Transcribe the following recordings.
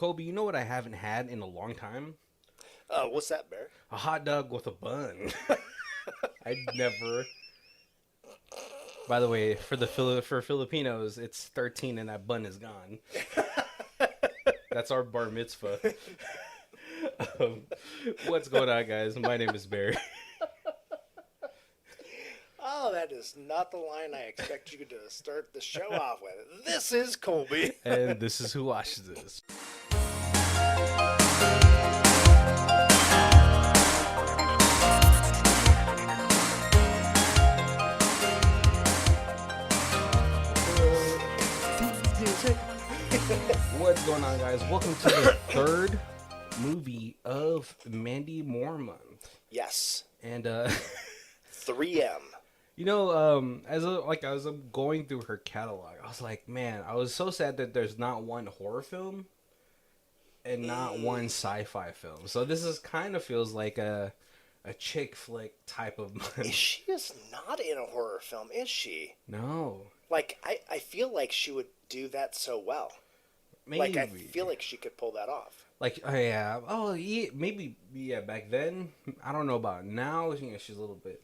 Kobe, you know what I haven't had in a long time? What's that, Bear? A hot dog with a bun. I never. By the way, for Filipinos, it's 13 and that bun is gone. That's our bar mitzvah. um, what's going on, guys? My name is Barry. Oh, that is not the line I expect you to start the show off with. This is Colby. And this is Who Watches This. What's going on, guys? Welcome to the third movie of Mandy Moore Month. Yes. And 3M. you know, as I was going through her catalog, I was like, man, I was so sad that there's not one horror film and not one sci-fi film. So this is kind of feels like a chick flick type of month. She is not in a horror film, is she? No. Like, I feel like she would do that so well. Maybe. Like, I feel like she could pull that off. Like, oh yeah, maybe, yeah, back then. I don't know about now. You know, she's a little bit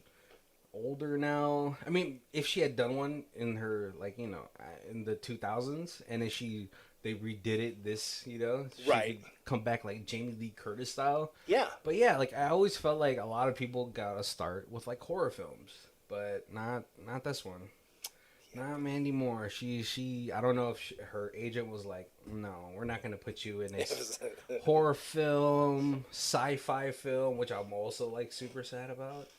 older now. I mean, if she had done one in her, like, you know, in the 2000s, and then they redid it this, you know, she right, could come back like Jamie Lee Curtis style. Yeah. But yeah, like, I always felt like a lot of people got to start with like horror films, but not this one. Not Mandy Moore. She. I don't know if her agent was like, no, we're not going to put you in this horror film, sci-fi film, which I'm also like super sad about.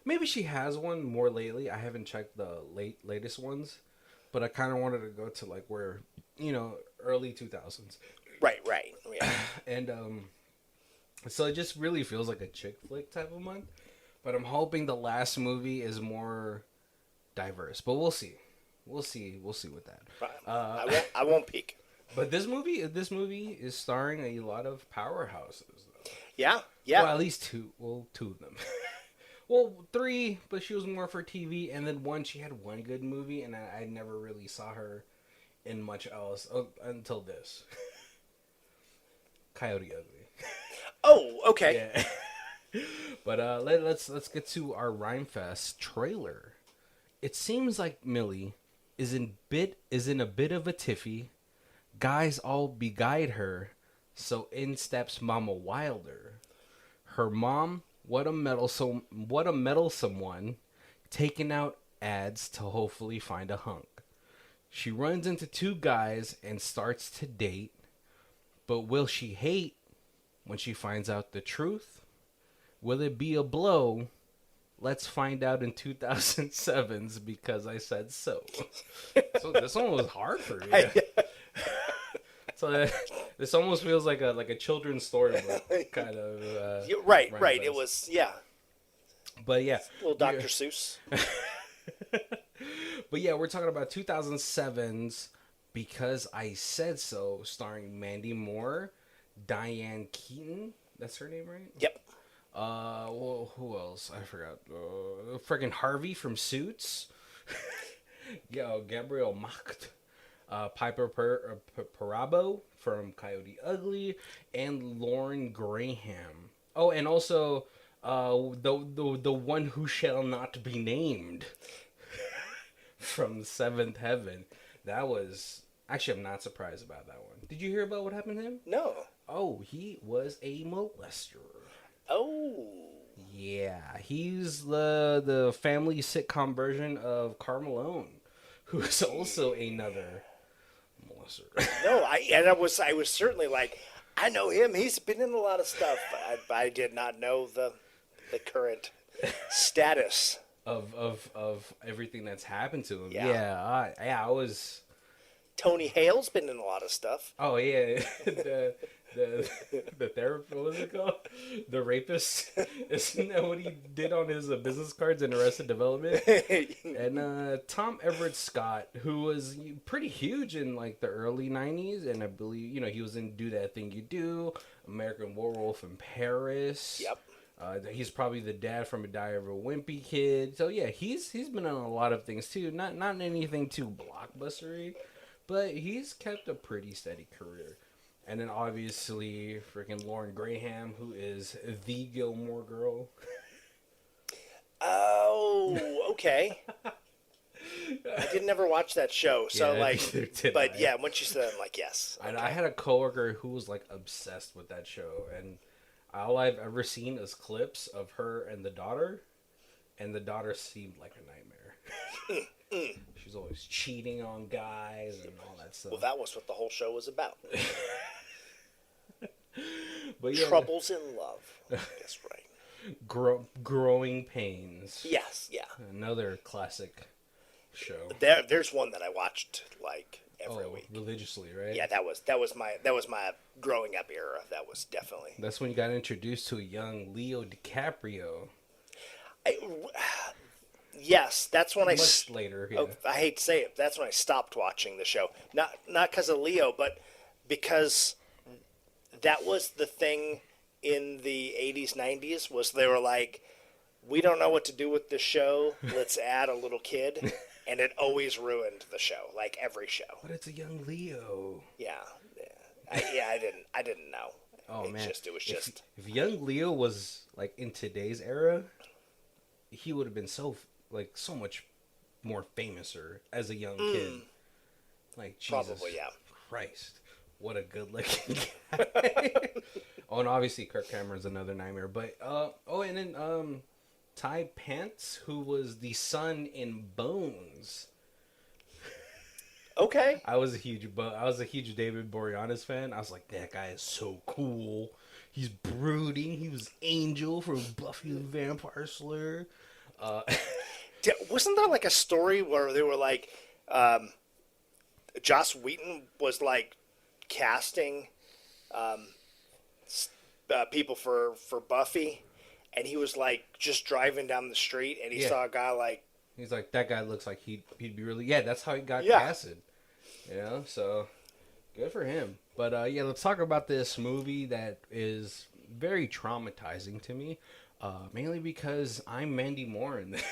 Maybe she has one more lately. I haven't checked the latest ones, but I kind of wanted to go to like where, you know, early 2000s. Right. Yeah. And so it just really feels like a chick flick type of month. But I'm hoping the last movie is more diverse. But we'll see. We'll see with that. I won't peek. But this movie is starring a lot of powerhouses. Though. Yeah. Well, at least two. Well, two of them. Well, three, but she was more for TV. And then one, she had one good movie, and I never really saw her in much else until this. Coyote Ugly. Oh, okay. Yeah. But let's get to our Rhymefest trailer. It seems like Millie is in a bit of a tiffy. Guys all beguide her, so in steps Mama Wilder. Her mom, what a meddlesome one, taking out ads to hopefully find a hunk. She runs into two guys and starts to date, but will she hate when she finds out the truth? Will it be a blow? Let's find out in 2007's Because I Said So. So this one was hard for me. So this almost feels like a children's storybook kind of. Right. It was, yeah. But yeah, little Dr. Seuss. But yeah, we're talking about 2007's Because I Said So, starring Mandy Moore, Diane Keaton. That's her name, right? Yep. Well, who else? I forgot. Freaking Harvey from Suits. Gabriel Macht. Piper Perabo from Coyote Ugly, and Lauren Graham. Oh, and also the one who shall not be named from Seventh Heaven. That was actually, I'm not surprised about that one. Did you hear about what happened to him? No. Oh, he was a molester. Oh. Yeah, he's the family sitcom version of Carmelone, who is also another molester. No, I was certainly like, I know him. He's been in a lot of stuff. I did not know the current status of everything that's happened to him. Yeah. I was. Tony Hale's been in a lot of stuff. Oh yeah, the therapist. What was it called? The rapist. Isn't that what he did on his business cards in Arrested Development? And Tom Everett Scott, who was pretty huge in like the early '90s, and I believe he was in Do That Thing You Do, American Werewolf in Paris. Yep. He's probably the dad from A Diary of a Wimpy Kid. So yeah, he's been on a lot of things too. Not anything too blockbustery, but he's kept a pretty steady career. And then obviously freaking Lauren Graham, who is the Gilmore Girl. Oh, okay. I did never watch that show, so Yeah, like, neither did but I. yeah, once you said, it, I'm like, yes. And Okay. I had a coworker who was like obsessed with that show, and all I've ever seen is clips of her and the daughter seemed like a nightmare. She's always cheating on guys and all that stuff. Well, that was what the whole show was about. But yeah, Troubles in love. That's right. growing pains. Yes, yeah. Another classic show. There's one that I watched like every week. Religiously, right? Yeah, that was my growing up era. That was definitely. That's when you got introduced to a young Leo DiCaprio. Yes, that's when Much later. Yeah. Oh, I hate to say it. That's when I stopped watching the show. Not because of Leo, but because that was the thing in the 80s, 90s, was they were like, we don't know what to do with this show. Let's add a little kid. And it always ruined the show, like every show. But it's a young Leo. Yeah. I didn't know. Oh, man. It was just. If young Leo was, like, in today's era, he would have been so much more famouser as a young kid. Like, Jesus Probably, yeah. Christ. What a good-looking guy. Oh, and obviously Kirk Cameron's another nightmare. But, and then, Ty Pants, who was the son in Bones. Okay. I was a huge David Boreanaz fan. I was like, that guy is so cool. He's brooding. He was Angel from Buffy the Vampire Slayer. Wasn't there like a story where they were like, Joss Whedon was like casting people for Buffy, and he was like just driving down the street, and he saw a guy like. He's like, that guy looks like he'd be really... Yeah, that's how he got casted. You know, so good for him. But let's talk about this movie that is very traumatizing to me, mainly because I'm Mandy Moore in this.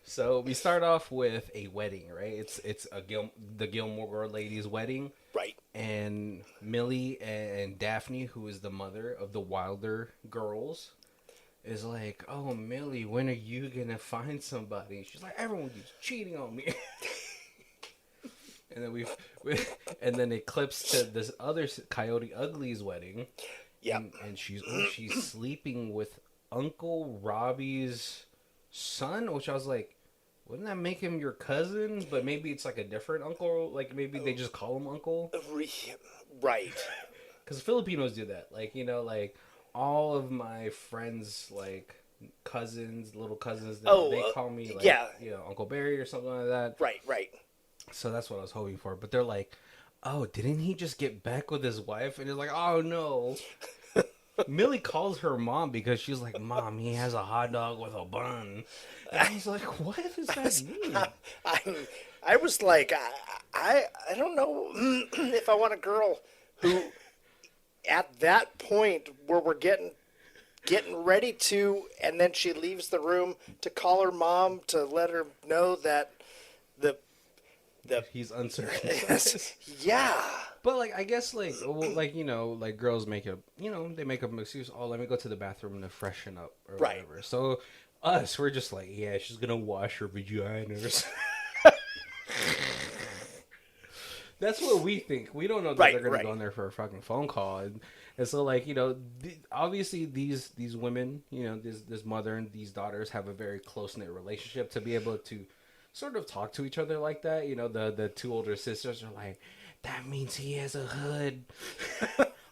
So we start off with a wedding, right? It's the Gilmore Girl ladies' wedding, right? And Millie and Daphne, who is the mother of the Wilder girls, is like, oh, Millie, when are you gonna find somebody? She's like, everyone keeps cheating on me. And then and then it clips to this other Coyote Ugly's wedding. Yeah. And she's sleeping with Uncle Robbie's son, which I was like, wouldn't that make him your cousin? But maybe it's like a different uncle. Like maybe they just call him uncle. Right. Because Filipinos do that. Like, you know, like all of my friends, like cousins, little cousins, they call me like, you know, Uncle Barry or something like that. Right. So that's what I was hoping for. But they're like, oh, didn't he just get back with his wife? And it's like, oh no. Millie calls her mom because she's like, Mom, he has a hot dog with a bun. And I was like, what does that mean? I was like, I don't know if I want a girl who, at that point where we're getting ready to, and then she leaves the room to call her mom to let her know that he's uncircumcised. Yeah. But like, I guess like you know, like girls make up, you know, they make up an excuse. Oh, let me go to the bathroom to freshen up or whatever. So we're just like, yeah, she's gonna wash her vagina. That's what we think. We don't know that they're gonna go in there for a fucking phone call. And so like, you know, obviously these women, you know, this mother and these daughters have a very close knit relationship to be able to sort of talk to each other like that. You know, the two older sisters are like, that means he has a hood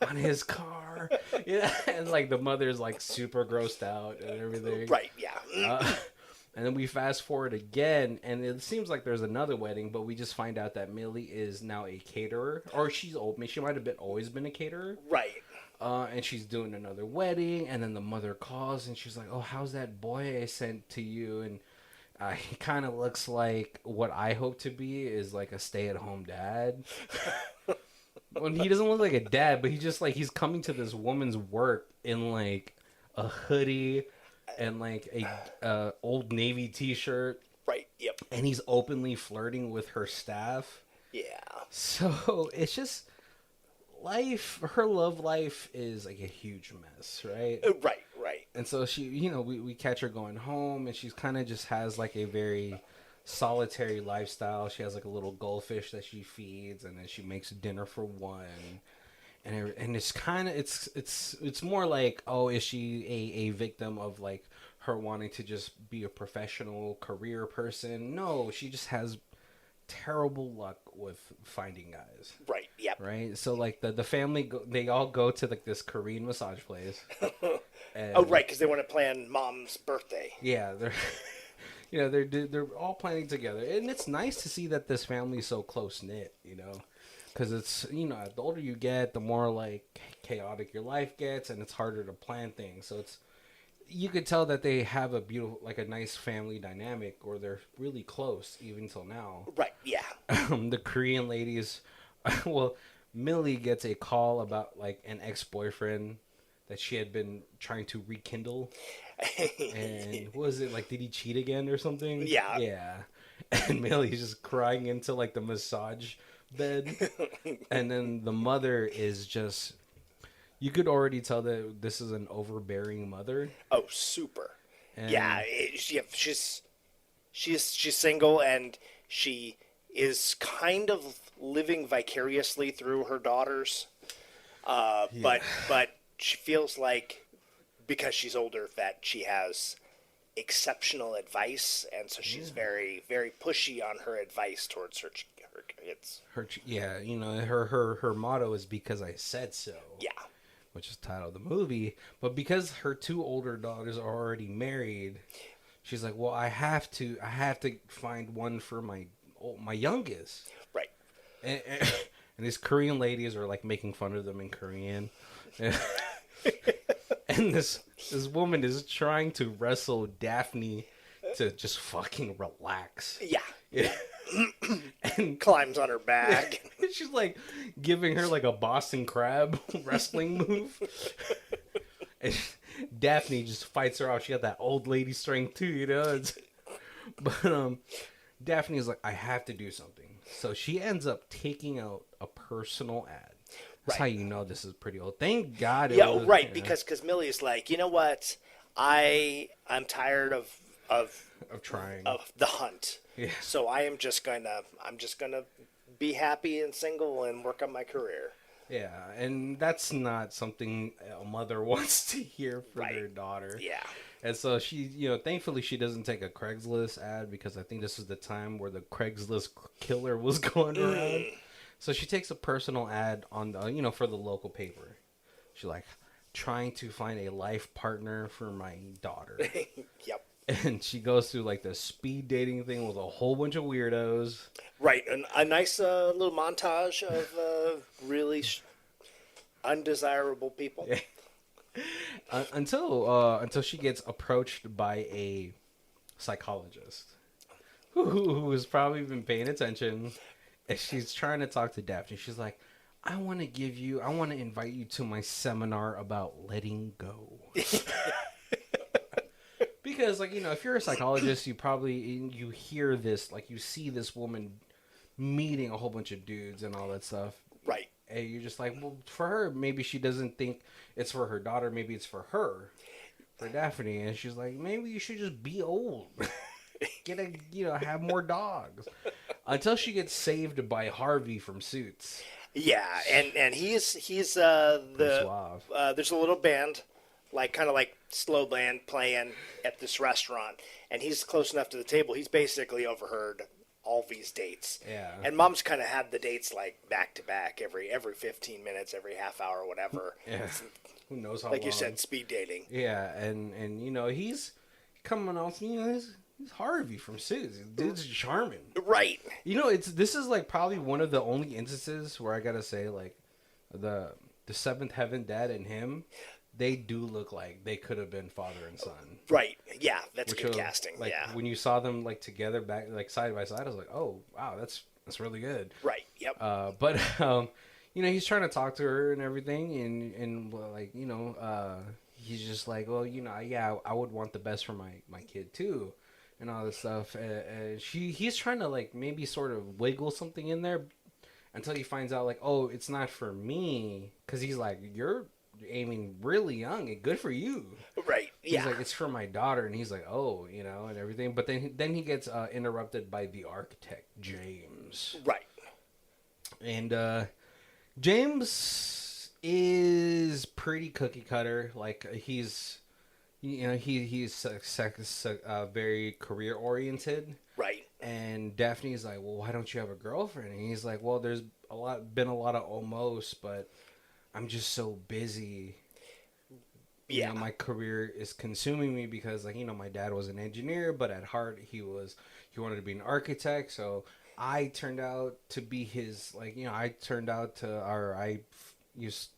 on his car. Yeah, and like the mother's like super grossed out and everything. Right, yeah. And then we fast forward again, and it seems like there's another wedding, but we just find out that Millie is now a caterer, or she might have always been a caterer. Right. And she's doing another wedding, and then the mother calls, and she's like, "Oh, how's that boy I sent to you?" And he kind of looks like what I hope to be is like a stay-at-home dad. Well, he doesn't look like a dad, but he's coming to this woman's work in like a hoodie and like a Old Navy t-shirt. Right. Yep. And he's openly flirting with her staff. Yeah. So it's just life. Her love life is like a huge mess, right? Right, right. And so she, we catch her going home, and she's kind of just has like a very solitary lifestyle. She has like a little goldfish that she feeds, and then she makes dinner for one. And it's kind of it's more like, oh, is she a victim of like her wanting to just be a professional career person? No, she just has terrible luck with finding guys. Right, yep. Right, so like the family they all go to like this Korean massage place. And, Oh, right, because they want to plan Mom's birthday. yeah, they're they're all planning together, and it's nice to see that this family's so close knit. Because it's the older you get, the more like chaotic your life gets, and it's harder to plan things. So you could tell that they have a beautiful, like a nice family dynamic, or they're really close even till now. Right, yeah. The Korean ladies, well, Millie gets a call about like an ex-boyfriend that she had been trying to rekindle. And what was it, like, did he cheat again or something? Yeah. Yeah. And Millie's just crying into like the massage bed. And then the mother is just, you could already tell that this is an overbearing mother. Oh, super. And Yeah, she's single, and she is kind of living vicariously through her daughters. But she feels like, because she's older, that she has exceptional advice, and so she's very, very pushy on her advice towards her kids. Her motto is "because I said so." Yeah. Which is the title of the movie. But because her two older daughters are already married, she's like, well, I have to find one for my youngest. Right. And these Korean ladies are like making fun of them in Korean. And this woman is trying to wrestle Daphne to just fucking relax. Yeah. And climbs on her back. She's like giving her like a Boston Crab wrestling move. And Daphne just fights her off. She got that old lady strength too, But Daphne's like, I have to do something. So she ends up taking out a personal ad. That's how you know this is pretty old. Thank God. Because Millie is like, you know what? I'm tired of trying of the hunt. Yeah. So I'm just gonna be happy and single and work on my career. Yeah, and that's not something a mother wants to hear for their daughter. Yeah. And so she, thankfully she doesn't take a Craigslist ad, because I think this is the time where the Craigslist killer was going around. So she takes a personal ad on the, for the local paper. She's like, trying to find a life partner for my daughter. Yep. And she goes through like the speed dating thing with a whole bunch of weirdos. Right, and a nice little montage of really undesirable people. Until she gets approached by a psychologist who has probably been paying attention, and she's trying to talk to Daphne. She's like, I want to invite you to my seminar about letting go. Because, like, if you're a psychologist, you hear this, like, you see this woman meeting a whole bunch of dudes and all that stuff. Right. And you're just like, well, for her, maybe she doesn't think it's for her daughter. Maybe it's for her, for Daphne. And she's like, maybe you should just be old. Have more dogs. Until she gets saved by Harvey from Suits. Yeah, and he's there's a little band, kind of like slow band playing at this restaurant, and he's close enough to the table. He's basically overheard all these dates. Yeah. And Mom's kind of had the dates like back to back every 15 minutes, every half hour, whatever. Yeah. Who knows how like long. You said, speed dating. Yeah, and he's coming off, he's Harvey from Suits. Dude's charming. Right. This is like probably one of the only instances where I gotta say, like, the Seventh Heaven Dad and him, they do look like they could have been father and son. Right. Yeah, that's good casting. Like, yeah. when you saw them like together back, like side by side, I was like, oh wow, that's really good. Right. Yep. But he's trying to talk to her and everything, and like, he's just like, well, I would want the best for my kid too, and all this stuff. And he's trying to like maybe sort of wiggle something in there, until he finds out like, oh, it's not for me, because he's like, you're aiming really young and good for you. Right. Yeah. He's like, it's for my daughter, and he's like, oh, and everything. But then he gets interrupted by the architect James. Right. And James is pretty cookie cutter. Like he's very career oriented. Right. And Daphne's like, well, why don't you have a girlfriend? And he's like, well, there's been a lot of almost, but I'm just so busy. Yeah. My career is consuming me because, like, my dad was an engineer, but at heart he wanted to be an architect. So I turned out to be his, like, I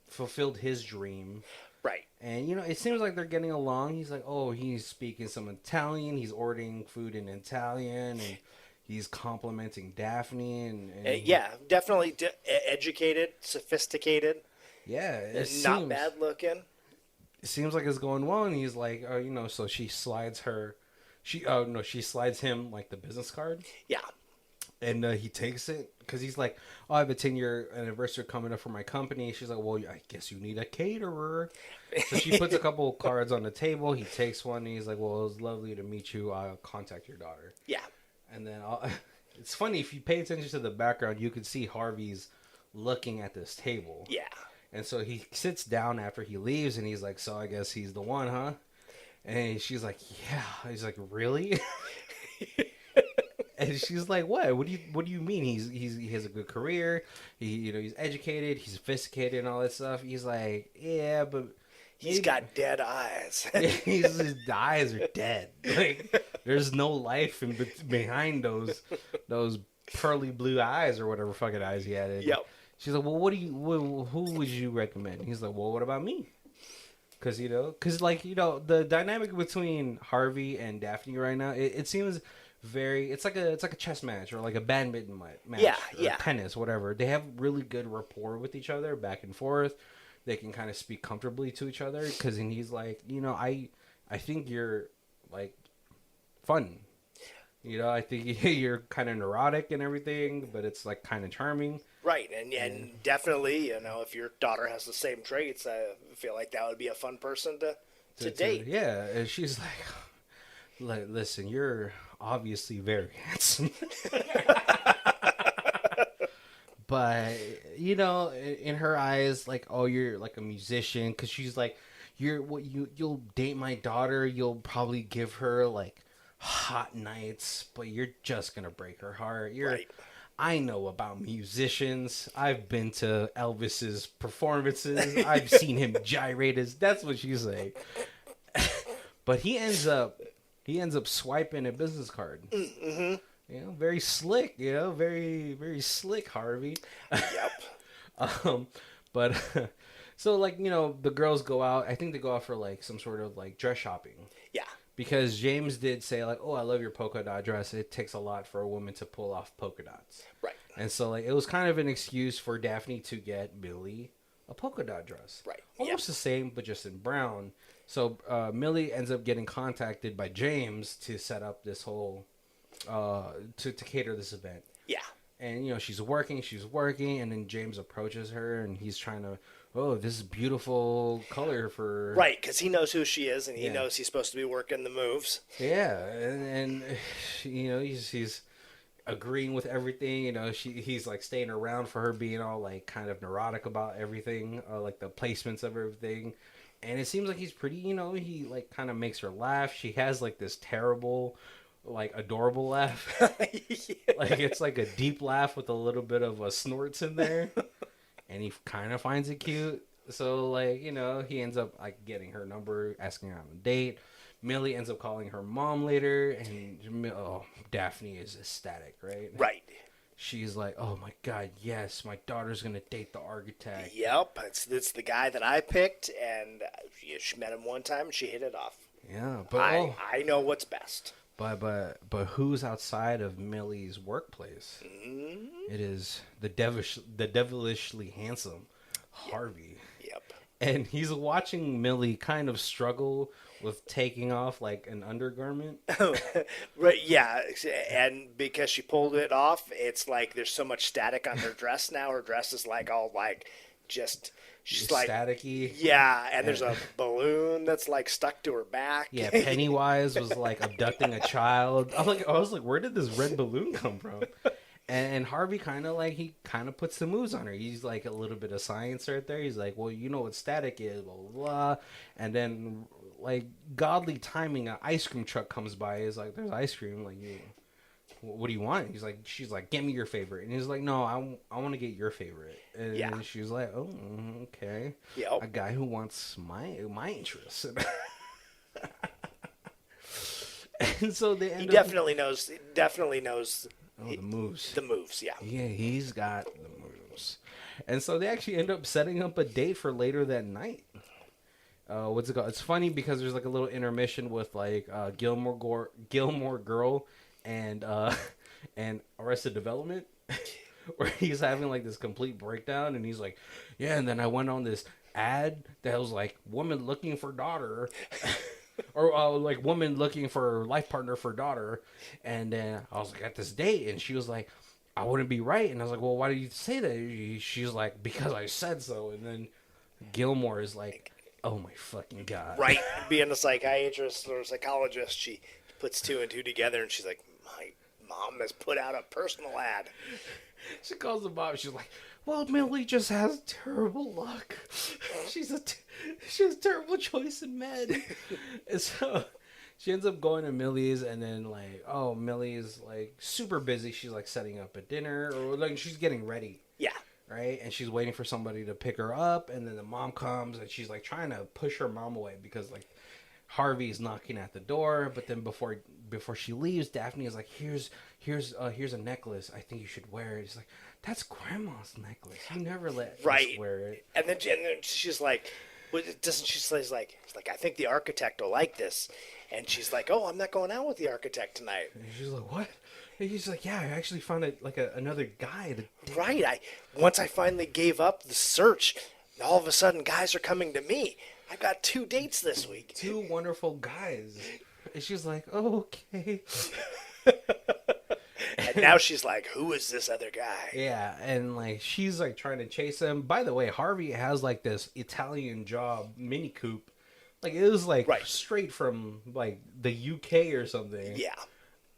fulfilled his dream. Right. And, it seems like they're getting along. He's like, oh, he's speaking some Italian. He's ordering food in Italian, and he's complimenting Daphne. And yeah, definitely educated, sophisticated. Yeah, not bad looking. It seems like it's going well, and he's like, so she slides she slides him like the business card. Yeah. And he takes it because he's like, oh, I have a 10-year anniversary coming up for my company. She's like, well, I guess you need a caterer. So she puts a couple of cards on the table. He takes one, and he's like, well, it was lovely to meet you. I'll contact your daughter. Yeah. And then it's funny, if you pay attention to the background, you can see Harvey's looking at this table. Yeah. And so he sits down after he leaves, and he's like, so I guess he's the one, huh? And she's like, yeah. He's like, really? And she's like, what? What do you mean? He has a good career. He's educated. He's sophisticated and all that stuff. He's like, yeah, but he's got dead eyes. His eyes are dead. Like, there's no life behind those pearly blue eyes or whatever fucking eyes he had. Yep. She's like, well, who would you recommend? He's like, well, what about me? Because the dynamic between Harvey and Daphne right now, it seems it's like a chess match or like a badminton match. Yeah. Tennis, whatever. They have really good rapport with each other, back and forth. They can kind of speak comfortably to each other. Because he's like, I think you're like fun. I think you're kind of neurotic and everything, but it's like kind of charming. Right, and definitely, if your daughter has the same traits, I feel like that would be a fun person to date. Yeah, and she's like, listen, you're obviously very handsome. But, in her eyes, like, oh, you're like a musician, because she's like, you'll date my daughter, you'll probably give her like hot nights, but you're just gonna break her heart. Right. I know about musicians. I've been to Elvis's performances. I've seen him gyrate. That's what she's saying. But he ends up swiping a business card. Mm-hmm. Very slick. Very very slick, Harvey. Yep. But so the girls go out. I think they go out for like some sort of like dress shopping. Yeah. Because James did say, like, oh, I love your polka dot dress. It takes a lot for a woman to pull off polka dots. Right. And so, like, it was kind of an excuse for Daphne to get Millie a polka dot dress. Right. Almost the same, but just in brown. So, Millie ends up getting contacted by James to set up this whole, to cater this event. Yeah. And, she's working, and then James approaches her, and he's trying to, oh, this is beautiful color for... Right, because he knows who she is, and he knows he's supposed to be working the moves. Yeah, and he's agreeing with everything. He's, like, staying around for her, being all, like, kind of neurotic about everything, like, the placements of everything. And it seems like he's pretty, he, like, kind of makes her laugh. She has, like, this terrible... like adorable laugh. Yeah. Like it's like a deep laugh with a little bit of a snorts in there. And he kind of finds it cute. So like, he ends up like getting her number, asking her on a date. Millie ends up calling her mom later, and Daphne is ecstatic, right? Right. She's like, oh my God, yes, my daughter's gonna date the architect. Yep, it's the guy that I picked, and she met him one time and she hit it off. Yeah, but I know what's best. But who's outside of Millie's workplace? Mm-hmm. It is the devilishly handsome Harvey. Yep. and he's watching Millie kind of struggle with taking off like an undergarment. Right, yeah, and because she pulled it off, it's like there's so much static on her dress now. Her dress is like all like just she's like Staticky. yeah, and there's a balloon that's like stuck to her back. Yeah, Pennywise was like abducting a child. I was like, where did this red balloon come from? And Harvey kind of like he kind of puts the moves on her. He's like a little bit of science right there. He's like, well, you know what static is, blah blah blah. And then like godly timing, an ice cream truck comes by. He's like, there's ice cream. Like, what do you want? She's like, get me your favorite. And he's like, no, I want to get your favorite. And Yeah. she's like, oh, okay. Yep. A guy who wants my interests. And so they end He up. definitely knows Oh, the moves. the moves. Yeah. Yeah, he's got the moves. And so they actually end up setting up a date for later that night. What's it called? It's funny because there's like a little intermission with like Gilmore Girl and and Arrested Development where he's having like this complete breakdown and he's like, yeah, and then I went on this ad that was like woman looking for daughter or like woman looking for life partner for daughter, and then I was like at this date and she was like, I wouldn't be right, and I was like, well, why did you say that? She's like, because I said so. And then Gilmore is like, oh my fucking god, Right. Being a psychiatrist or a psychologist, she puts two and two together, and she's like, my mom has put out a personal ad. She calls the mom. She's like, well, Millie just has terrible luck. She has terrible choice in men. And so she ends up going to Millie's, and then like, oh, Millie's like super busy. She's like setting up a dinner, or like she's getting ready, Yeah. right? And she's waiting for somebody to pick her up, and then the mom comes, and she's like trying to push her mom away because like Harvey's knocking at the door. But then before she leaves, Daphne is like, here's a necklace. I think you should wear it. He's like, that's grandma's necklace. You never let us Right. wear it. And then she's like, doesn't she say like, I think the architect will like this. And she's like, oh, I'm not going out with the architect tonight. And she's like, what? And he's like, yeah, I actually found another guy to Right. Once I finally gave up the search, all of a sudden guys are coming to me. I've got 2 dates this week. 2 wonderful guys. And she's like, oh, okay. And now she's like, who is this other guy? Yeah, and like she's like trying to chase him. By the way, Harvey has like this Italian job Mini Coupe. Like it was like Right. straight from like the UK or something. Yeah,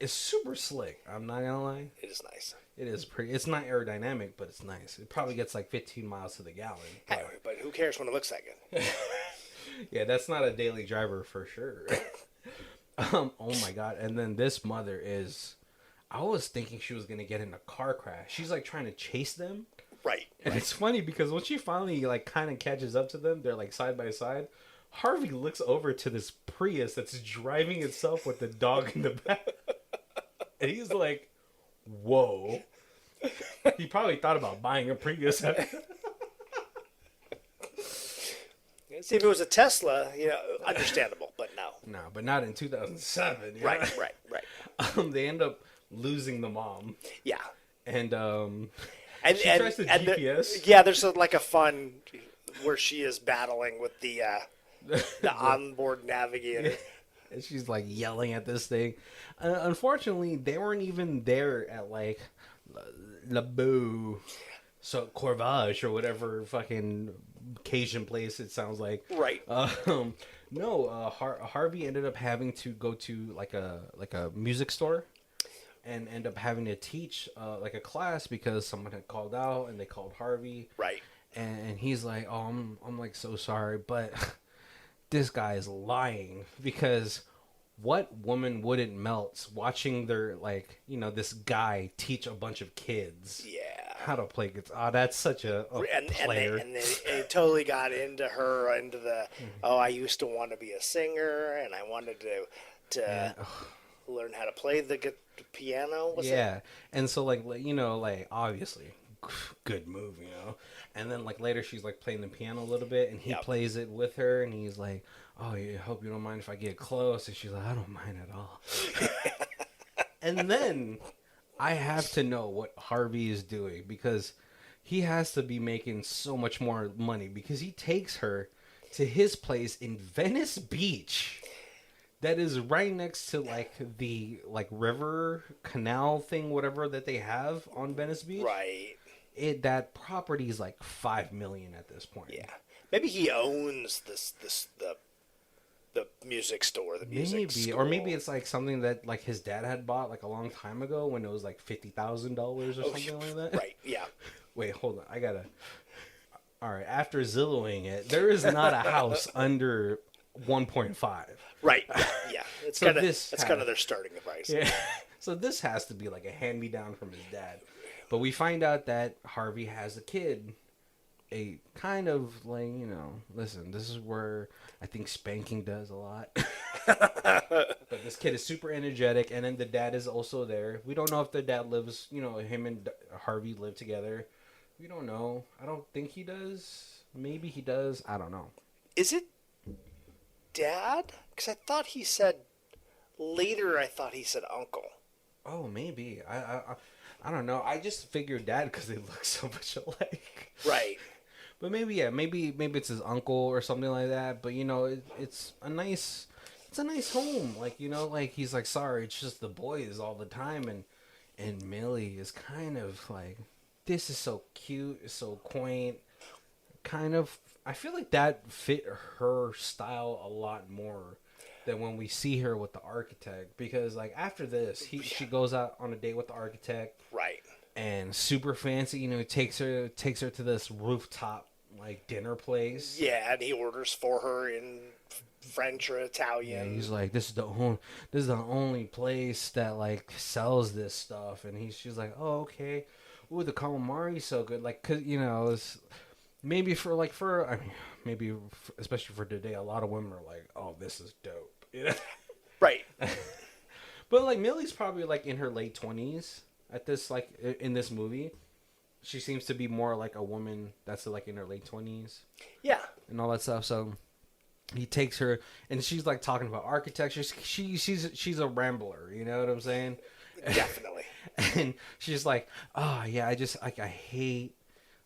It's super slick. I'm not gonna lie. it is nice. It is pretty. It's not aerodynamic, but it's nice. It probably gets like 15 miles to the gallon. Hey, but who cares when it looks that good? Yeah, that's not a daily driver for sure. Oh my god! And then this mother is. I was thinking she was gonna get in a car crash. She's like trying to chase them. Right. And it's funny because when she finally like kind of catches up to them, they're like side by side. Harvey looks over to this Prius that's driving itself with the dog in the back. And he's like, whoa. He probably thought about buying a Prius. See, if it was a Tesla, understandable, but no. No, but not in 2007. Yeah? Right. They end up losing the mom. Yeah. And And she tries to GPS. there's like a fun where she is battling with the onboard navigator. And she's like yelling at this thing. Unfortunately, they weren't even there at like La Beau, so Corvage or whatever fucking Cajun place it sounds like. Right. No, Harvey ended up having to go to like a music store and end up having to teach like a class because someone had called out and they called Harvey. Right. And he's like, oh, I'm like so sorry, but this guy is lying because what woman wouldn't melt watching their like this guy teach a bunch of kids how to play guitar? Oh, that's such a player. And they totally got into the I used to want to be a singer and I wanted to learn how to play the piano. And so like obviously good move, and then like later she's like playing the piano a little bit and he plays it with her and he's like, oh, I hope you don't mind if I get close, and she's like, I don't mind at all. And then I have to know what Harvey is doing because he has to be making so much more money because he takes her to his place in Venice Beach. That is right next to like the like river canal thing, whatever that they have on Venice Beach. Right. That property is like $5 million at this point. Yeah. Maybe he owns the music store, the music school. Or maybe it's like something that like his dad had bought like a long time ago when it was like $50,000 or something like that. Right, yeah. Wait, hold on. All right, after Zilloing it, there is not a house under 1.5. Right, yeah. It's So kind of their starting price. Yeah. So this has to be like a hand-me-down from his dad. But we find out that Harvey has a kid. A kind of like, listen, this is where I think spanking does a lot. But this kid is super energetic, and then the dad is also there. We don't know if the dad lives, him and Harvey live together. We don't know. I don't think he does. Maybe he does. I don't know. Is it dad? Because I thought he said uncle. Oh, maybe. I don't know. I just figured dad because they look so much alike. Right. But maybe it's his uncle or something like that. But it's a nice home. Like like he's like, sorry, it's just the boys all the time, and Millie is kind of like, this is so cute, it's so quaint. Kind of, I feel like that fit her style a lot more than when we see her with the architect, because like after this, she goes out on a date with the architect. Right. And super fancy, takes her to this rooftop like dinner place. Yeah, and he orders for her in French or Italian. Yeah, he's like, this is the only place that like sells this stuff, and she's like, oh, okay. Ooh, the calamari's so good, like, cause it's maybe especially for today, a lot of women are like, oh, this is dope, Right. But like Millie's probably like in her late 20s. At this, like, in this movie, she seems to be more like a woman that's like in her late 20s. Yeah. And all that stuff. So he takes her, and she's like talking about architecture. She's a rambler, you know what I'm saying? Definitely. And she's like, oh yeah, I hate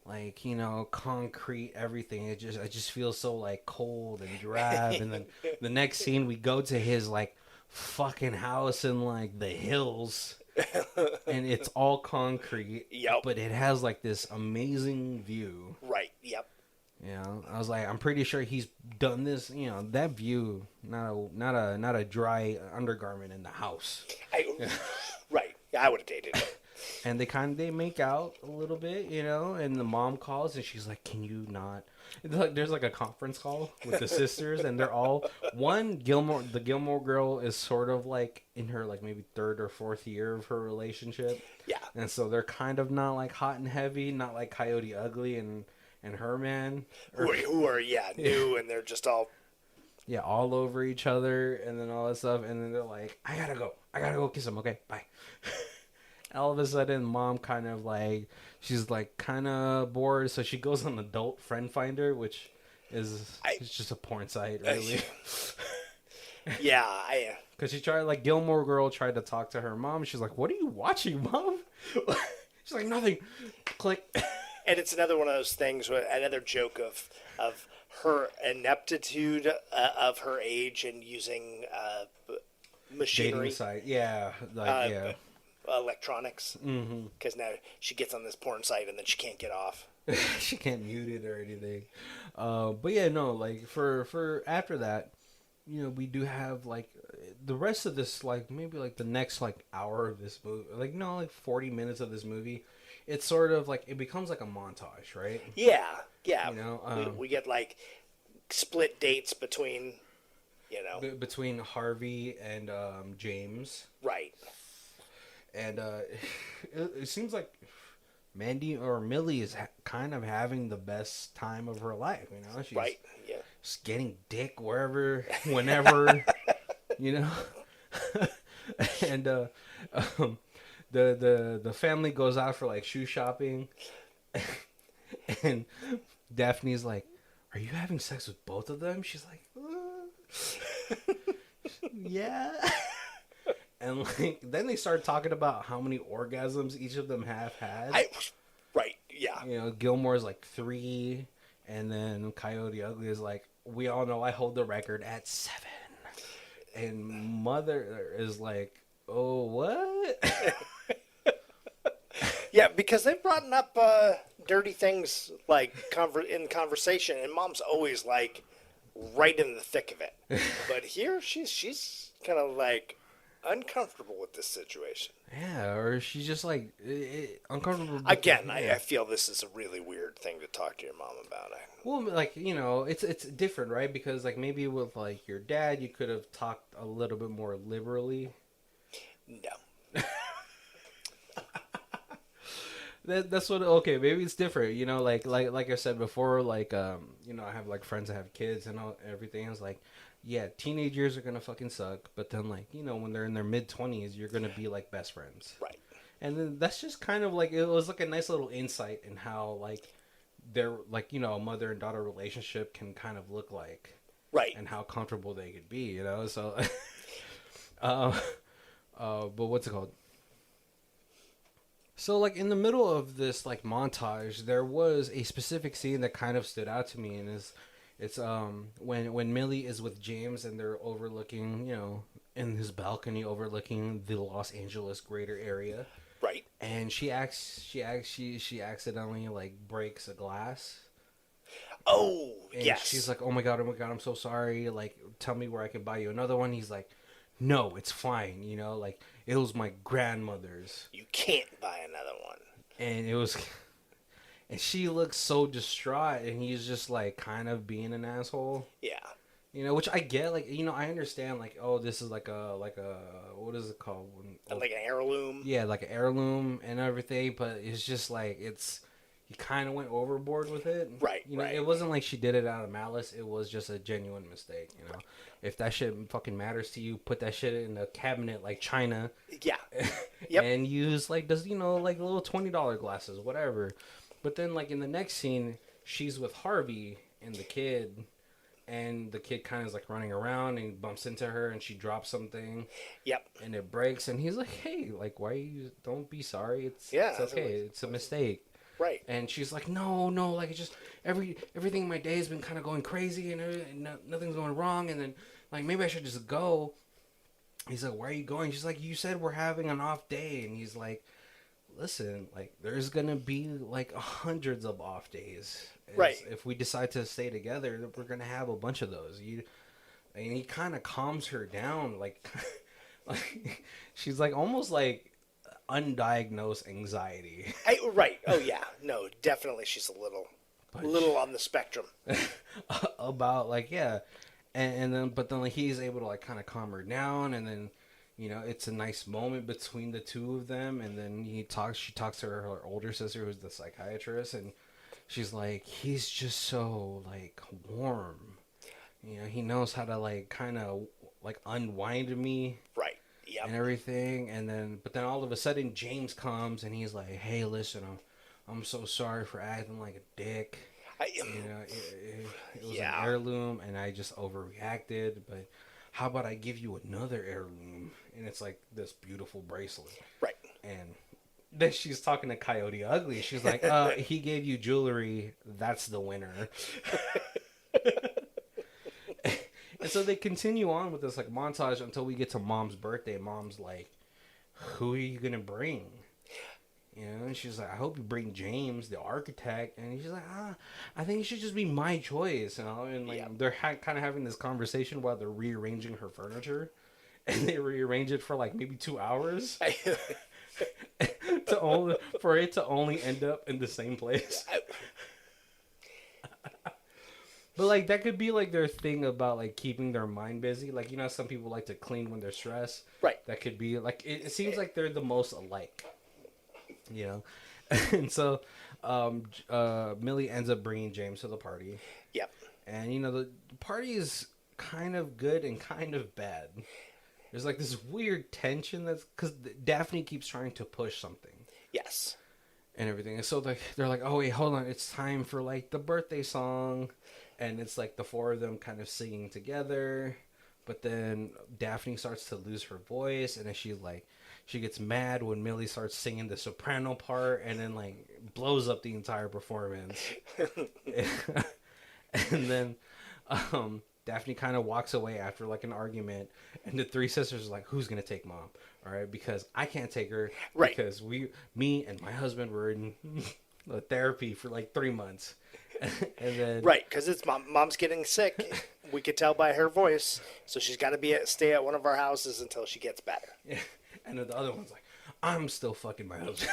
like, concrete, everything. I just feel so like cold and drab. And then the next scene, we go to his like fucking house in like the hills. And it's all concrete. Yep. But it has like this amazing view. Right. Yep. I was like, I'm pretty sure he's done this. That view, not a dry undergarment in the house. Right. Yeah, I would have dated him. And they make out a little bit, and the mom calls and she's like, can you not? There's like a conference call with the sisters, and they're all the Gilmore girl is sort of like in her like maybe third or fourth year of her relationship. Yeah. And so they're kind of not like hot and heavy, not like Coyote Ugly and her man. Who are new, and they're just all all over each other, and then all that stuff, and then they're like, I gotta go kiss him, okay, bye. All of a sudden, mom kind of like, she's like kind of bored, so she goes on Adult Friend Finder, which is it's just a porn site, really. Yeah, because she tried, like, Gilmore Girl tried to talk to her mom. She's like, what are you watching, mom? She's like, nothing. Click. And it's another one of those things, another joke of her ineptitude of her age and using machinery. Dating site, yeah, like yeah. Electronics, because now she gets on this porn site and then she can't get off. She can't mute it or anything. But yeah, no, like for after that, we do have like the rest of this, like maybe like the next like hour of this movie, like 40 minutes of this movie. It's sort of like it becomes like a montage, right? Yeah. We get like split dates between, between Harvey and James, right? And it seems like Mandy or Millie is kind of having the best time of her life. She's right. Yeah. Just getting dick wherever, whenever, and the family goes out for like shoe shopping, and Daphne's like, "Are you having sex with both of them?" She's like, "Yeah." And like then they start talking about how many orgasms each of them have had. Right, yeah. You know, Gilmore's like 3, and then Coyote Ugly is like, we all know I hold the record at 7. And Mother is like, oh, what? Yeah, because they've brought up dirty things like in conversation, and Mom's always like right in the thick of it. But here she's kind of like uncomfortable with this situation. Yeah, or she's just like uncomfortable. Again, Yeah. I feel this is a really weird thing to talk to your mom about. Well, like, you know, it's different, right? Because like maybe with like your dad, you could have talked a little bit more liberally. No. That's what. Okay, maybe it's different. You know, like I said before, like you know, I have like friends that have kids and everything. It's like, yeah, teenage years are gonna fucking suck, but then like, you know, when they're in their mid-20s, you're gonna be like best friends. Right. And then that's just kind of like, it was like a nice little insight in how like their, like, you know, a mother and daughter relationship can kind of look like. Right. And how comfortable they could be, you know. So, but what's it called? So, like, in the middle of this, like, montage, there was a specific scene that kind of stood out to me, and it's when Millie is with James and they're overlooking, you know, in his balcony overlooking the Los Angeles greater area. Right. And she accidentally, like, breaks a glass. Oh, And yes. she's like, oh my god, I'm so sorry. Like, tell me where I can buy you another one. He's like, no, it's fine. You know, like, it was my grandmother's. You can't buy another one. And it was, and she looks so distraught, and he's just like kind of being an asshole. Yeah. You know, which I get. Like, you know, I understand. Like, oh, this is like a what is it called? Like an heirloom. Yeah, like an heirloom and everything. But it's just like he kind of went overboard with it. Right. You know, right. it wasn't like she did it out of malice. It was just a genuine mistake. You know, if that shit fucking matters to you, put that shit in a cabinet like China. Yeah. Yep. And use like like little $20 glasses, whatever. But then like in the next scene, she's with Harvey and the kid. And the kid kind of is like running around and bumps into her, and she drops something. Yep. And it breaks, and he's like, "Hey, like, why you don't be sorry? It's okay. It's a mistake." Right. And she's like, "No, like, it's just everything in my day has been kind of going crazy, and nothing's going wrong, and then like maybe I should just go." He's like, "Where are you going?" She's like, "You said we're having an off day," and he's like, "Listen, like, there's gonna be like hundreds of off days." Right. If we decide to stay together, we're gonna have a bunch of those. And he kind of calms her down, like, like she's like almost like undiagnosed anxiety. Right. Oh yeah. No, definitely, she's a little on the spectrum. About like, yeah, and then but then like he's able to like kind of calm her down, and then, you know, it's a nice moment between the two of them, and then she talks to her older sister, who's the psychiatrist, and she's like, he's just so, like, warm. You know, he knows how to, like, kind of, like, unwind me. Right. Yep. And everything. But then all of a sudden, James comes, and he's like, hey, listen, I'm so sorry for acting like a dick. You know, it was an heirloom, and I just overreacted. But how about I give you another heirloom? And it's, like, this beautiful bracelet. Right. And then she's talking to Coyote Ugly. She's like, he gave you jewelry. That's the winner. And so they continue on with this like montage until we get to Mom's birthday. Mom's like, who are you going to bring? You know, and she's like, I hope you bring James, the architect. And she's like, I think it should just be my choice. You know, and like they're kind of having this conversation while they're rearranging her furniture. And they rearrange it for like maybe 2 hours. For it to only end up in the same place. But like that could be like their thing about like keeping their mind busy. Like, you know, some people like to clean when they're stressed. Right. That could be like it seems like they're the most alike. You know. And so Millie ends up bringing James to the party. Yep. And you know, the party is kind of good and kind of bad. There's like this weird tension that's because Daphne keeps trying to push something. Yes. And everything. And so they're like, oh, wait, hold on. It's time for like the birthday song. And it's like the four of them kind of singing together. But then Daphne starts to lose her voice. And then she gets mad when Millie starts singing the soprano part, and then like blows up the entire performance. And then Daphne kind of walks away after like an argument, and the three sisters are like, "Who's gonna take mom?" All right, because I can't take her, Right? because me and my husband were in therapy for like 3 months, and then Right, because it's mom's getting sick. We could tell by her voice, so she's got to stay at one of our houses until she gets better. yeah, and then the other one's like, "I'm still fucking my husband."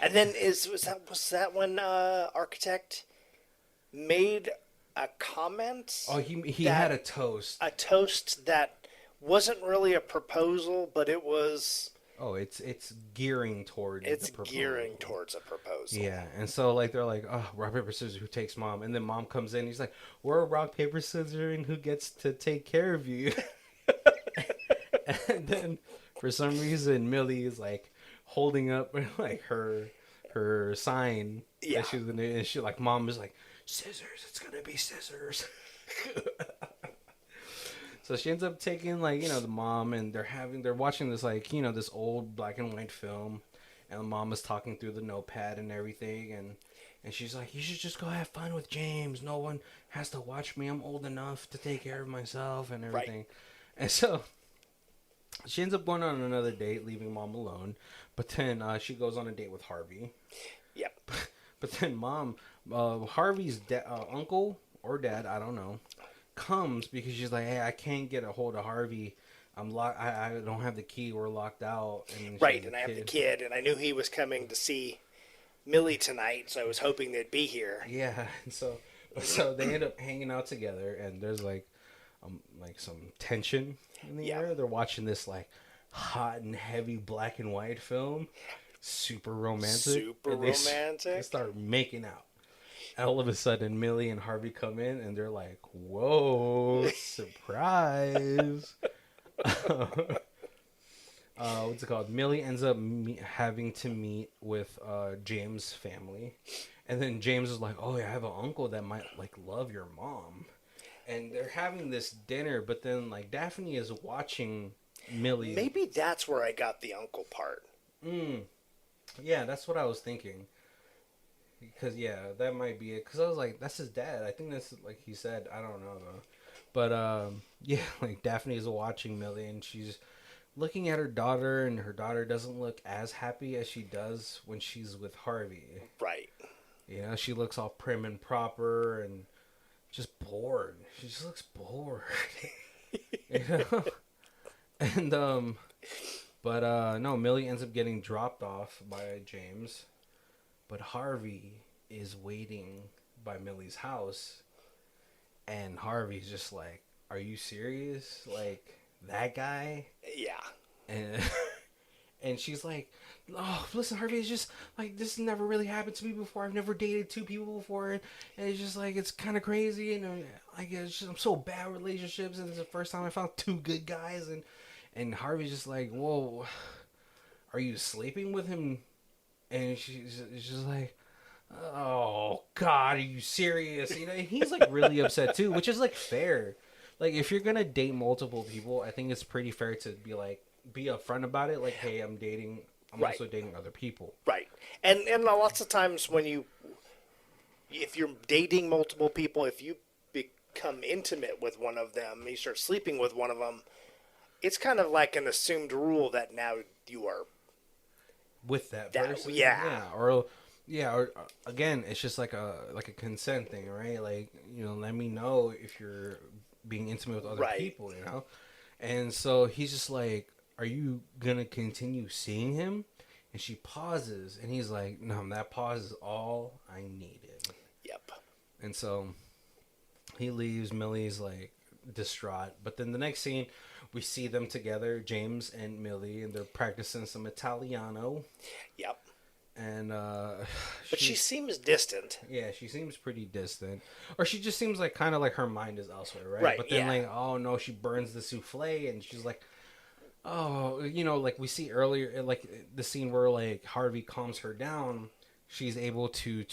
And then was that when Architect made a comment? Oh, he that- had a toast. A toast that wasn't really a proposal, but it was. Oh, it's gearing toward. It's the proposal. gearing towards a proposal. Yeah, and so like they're like, "Oh, rock paper scissors, who takes mom?" And then mom comes in. He's like, "We're rock paper scissors, and who gets to take care of you?" And then for some reason, Millie is like holding up like her sign. Yeah. That she's gonna, and she like, mom is like, "Scissors, it's gonna be scissors." So she ends up taking like, the mom, and they're watching this like, this old black and white film, and the mom is talking through the notepad and everything, and she's like, "You should just go have fun with James. No one has to watch me. I'm old enough to take care of myself and everything." Right. And so she ends up going on another date, leaving mom alone. But then she goes on a date with Harvey. Yep. But then mom, Harvey's uncle or dad, I don't know, comes because she's like, "Hey, I can't get a hold of Harvey. I'm locked. I don't have the key. We're locked out." And right, and I have the kid, and I knew he was coming to see Millie tonight, so I was hoping they'd be here. Yeah, and so they end up hanging out together, and there's like some tension in the air. They're watching this like hot and heavy black and white film, super romantic. They start making out. All of a sudden, Millie and Harvey come in, and they're like, "Whoa, surprise!" What's it called? Millie ends up having to meet with James' family, and then James is like, "Oh yeah, I have an uncle that might like love your mom," and they're having this dinner. But then like Daphne is watching Millie. Maybe that's where I got the uncle part. Yeah, that's what I was thinking. Because, yeah, that might be it. Because I was like, that's his dad. I think that's, like he said. I don't know, though. But, yeah, like, Daphne is watching Millie, and she's looking at her daughter, and her daughter doesn't look as happy as she does when she's with Harvey. Right. She looks all prim and proper and just bored. She just looks bored. And, no, Millie ends up getting dropped off by James. But Harvey is waiting by Millie's house, and Harvey's just like, "Are you serious? Like, that guy?" Yeah. And she's like, "Oh, listen, Harvey, it's just, like, this never really happened to me before. I've never dated two people before, and it's just, like, it's kind of crazy, and, like, I'm so bad at relationships, and it's the first time I found two good guys," and Harvey's just like, "Whoa, are you sleeping with him?" And she's just like, "Oh, God, are you serious?" And he's, like, really upset, too, which is, like, fair. Like, if you're going to date multiple people, I think it's pretty fair to be upfront about it. Like, "Hey, I'm also dating other people." Right. And lots of times if you're dating multiple people, if you become intimate with one of them, you start sleeping with one of them, it's kind of like an assumed rule that now you are with that person. Or again, it's just like a consent thing, right? Like, let me know if you're being intimate with other people, And so he's just like, "Are you gonna continue seeing him?" And she pauses, and he's like, "No, that pause is all I needed." Yep. And so he leaves. Millie's like distraught, but then the next scene, we see them together, James and Millie, and they're practicing some Italiano. Yep. And but she seems distant. Yeah, she seems pretty distant, or she just seems like kind of like her mind is elsewhere, right? Right. But then like, oh no, she burns the souffle, and she's like, oh, like we see earlier, like the scene where like Harvey calms her down. She's able to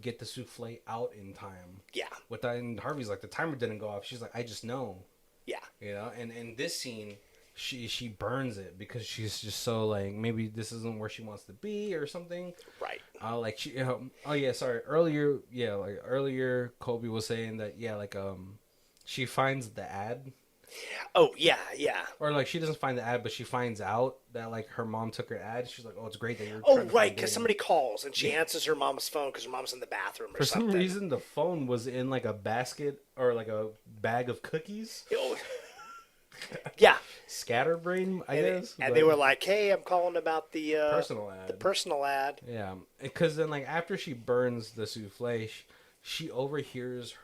get the souffle out in time. Yeah. And Harvey's like, the timer didn't go off. She's like, "I just know." Yeah. And in this scene, she burns it because she's just so like maybe this isn't where she wants to be or something. Right. Like she oh yeah, sorry, earlier Kobe was saying that she finds the ad, Oh yeah, yeah. or like she doesn't find the ad but she finds out that like her mom took her ad. She's like, oh, it's great that you're Oh trying to right, find because dating. somebody calls and she answers her mom's phone because her mom's in the bathroom or For something. some reason the phone was in like a basket or like a bag of cookies. Oh, yeah. Scatterbrain, I guess. And they were like, "Hey, I'm calling about the personal ad. The personal ad." Yeah, because then like after she burns the souffle, she overhears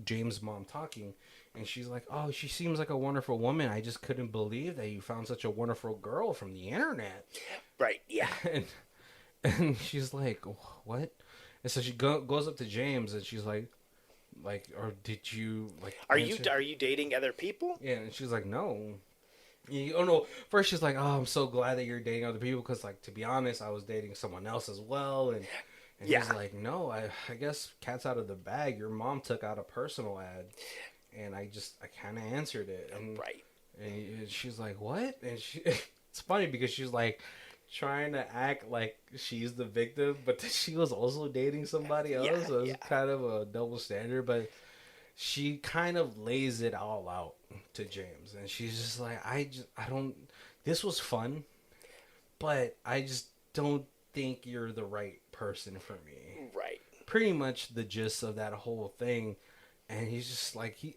James' mom talking, and she's like, "Oh, she seems like a wonderful woman. I just couldn't believe that you found such a wonderful girl from the internet." Right. Yeah. And she's like, "What?" And so she goes up to James, and she's like, or did you like? Are you dating other people? Yeah, and she's like, no. Oh no! First, she's like, "Oh, I'm so glad that you're dating other people because, like, to be honest, I was dating someone else as well." And Yeah. he's like, "No, I guess cat's out of the bag. Your mom took out a personal ad, and I kind of answered it." And, Right. And she's like, "What?" And it's funny because she's like trying to act like she's the victim, but she was also dating somebody else. Yeah, So it's yeah. kind of a double standard, but she kind of lays it all out to James, and she's just like, I don't. This was fun, but I just don't think you're the right person for me. Right. Pretty much the gist of that whole thing, and he's just like he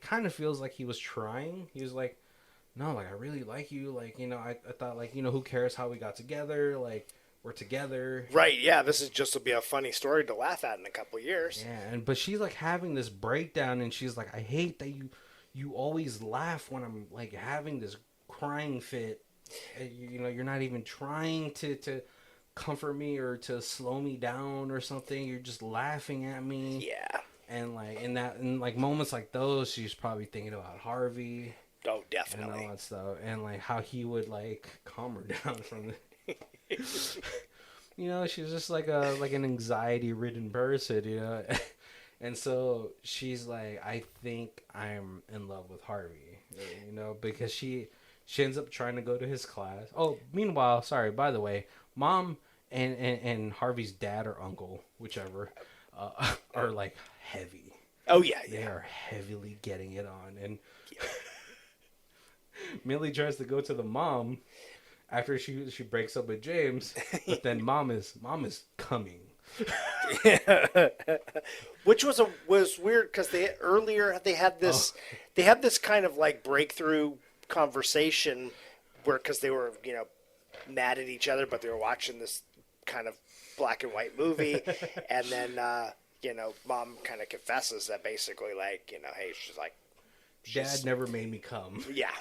kind of feels like he was trying. He was like, no, like I really like you. Like I thought like who cares how we got together? Like we're together. Right. Yeah. This is just will be a funny story to laugh at in a couple of years. Yeah, but she's like having this breakdown, and she's like, I hate that you always laugh when I'm like having this crying fit. And, you're not even trying to comfort me or to slow me down or something. You're just laughing at me. Yeah. And like in like moments like those, she's probably thinking about Harvey. Oh, definitely. And all that stuff, and like how he would like calm her down from the. She's just like an anxiety-ridden person, and so she's like, I think I'm in love with Harvey, because she ends up trying to go to his class. Oh, meanwhile, sorry, by the way, mom and Harvey's dad or uncle, whichever, are like heavy. Oh yeah, They are heavily getting it on, and Millie tries to go to the mom after she breaks up with James, but then mom is coming. Which was weird because they had this kind of like breakthrough conversation where because they were mad at each other, but they were watching this kind of black and white movie, and then mom kind of confesses that basically like hey, she's like, Dad never made me come. Yeah.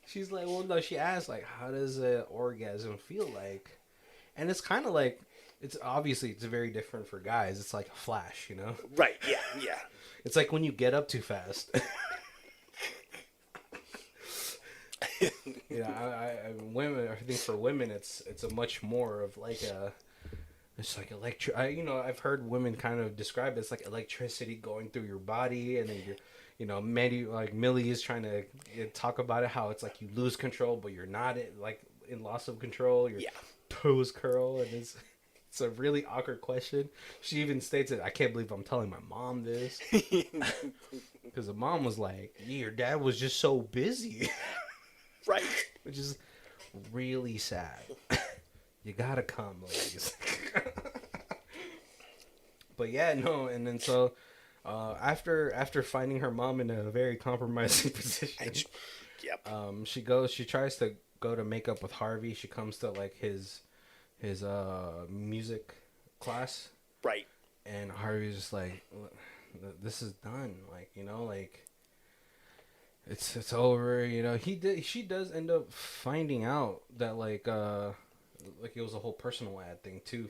She's like, well, no, she asked, like, how does an orgasm feel like? And it's kind of like, it's very different for guys. It's like a flash, Right, yeah, yeah. It's like when you get up too fast. Women, I think for women, it's a much more of like it's like I've heard women kind of describe it as like electricity going through your body, and then Mandy, like Millie is trying to talk about it, how it's like you lose control, but you're not like in loss of control. Your toes curl, and it's a really awkward question. She even states it. I can't believe I'm telling my mom this, because the mom was like, "Your dad was just so busy," right? Which is really sad. You gotta come, ladies. But yeah, no, and then so. After finding her mom in a very compromising position, she tries to go to make up with Harvey. She comes to like his music class, right? And Harvey's just like, this is done, like like it's over, She does end up finding out that like it was a whole personal ad thing too,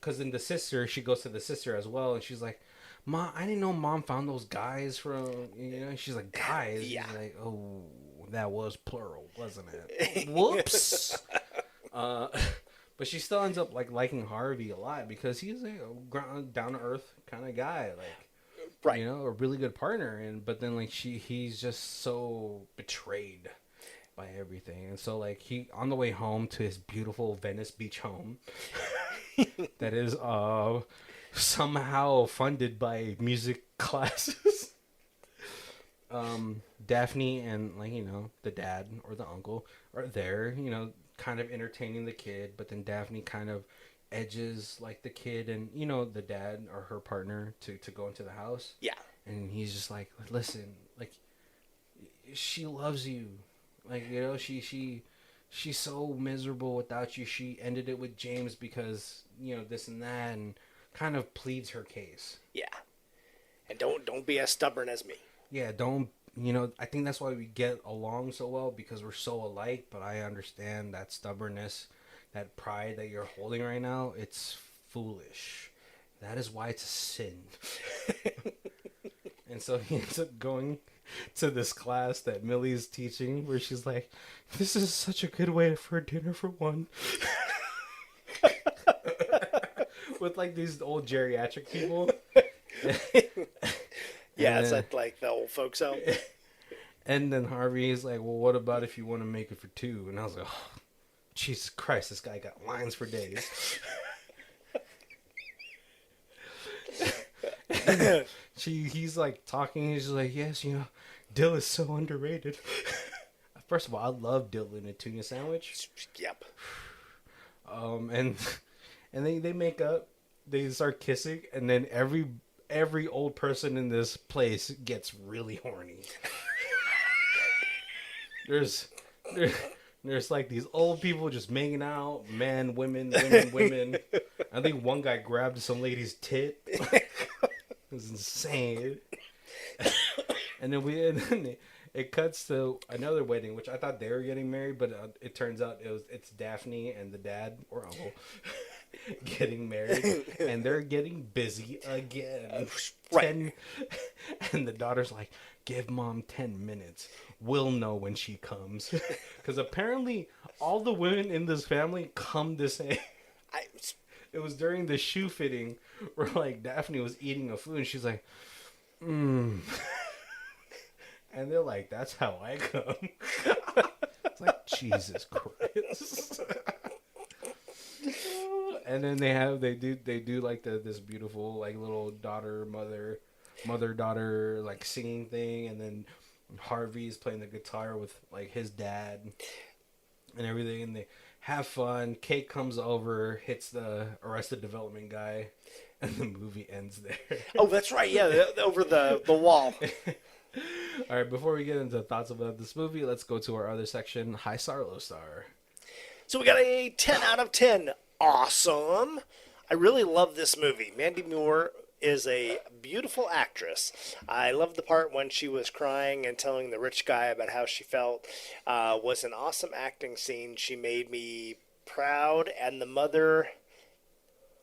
because in the sister, she goes to the sister as well, and she's like, Mom, I didn't know Mom found those guys from, she's like, guys? Yeah. She's like, oh, that was plural, wasn't it? Whoops. But she still ends up, like, liking Harvey a lot because he's a down-to-earth kind of guy. Like, Right. You know, a really good partner, and but then like he's just so betrayed by everything, and so like he on the way home to his beautiful Venice Beach home, that is somehow funded by music classes. Daphne and like the dad or the uncle are there, kind of entertaining the kid, but then Daphne kind of edges like the kid and the dad or her partner to go into the house. Yeah. And he's just like, listen, like she loves you, like she's so miserable without you. She ended it with James because this and that, and kind of pleads her case. Yeah. And don't be as stubborn as me. Yeah, don't. I think that's why we get along so well, because we're so alike, but I understand that stubbornness, that pride that you're holding right now, it's foolish. That is why it's a sin. And so he ends up going to this class that Millie's teaching, where she's like, this is such a good way for a dinner for one. With like these old geriatric people. Yeah, it's like the old folks home. And then Harvey is like, well, what about if you want to make it for two? And I was like, oh, Jesus Christ, this guy got lines for days. He's like talking, he's like, yes, dill is so underrated. First of all, I love dill in a tuna sandwich. Yep. And they make up, they start kissing, and then every old person in this place gets really horny. There's like these old people just making out, men, women. I think one guy grabbed some lady's tit. It was insane. And then it cuts to another wedding, which I thought they were getting married, but it turns out it's Daphne and the dad or uncle getting married, and they're getting busy again. Right. And the daughter's like, give mom 10 minutes. We'll know when she comes. Because apparently all the women in this family come the same. It was during the shoe fitting where like Daphne was eating a food and she's like, And they're like, that's how I come. It's like, Jesus Christ. And then they do like this beautiful like little mother daughter like singing thing, and then Harvey's playing the guitar with like his dad and everything, and they have fun. Kate comes over, hits the Arrested Development guy, and the movie ends there. Oh, that's right. Yeah, over the wall. All right, before we get into thoughts about this movie, let's go to our other section, High Star, Low Star. So we got a 10 out of 10. Awesome. I really love this movie. Mandy Moore is a beautiful actress. I love the part when she was crying and telling the rich guy about how she felt. Was an awesome acting scene. She made me proud, and the mother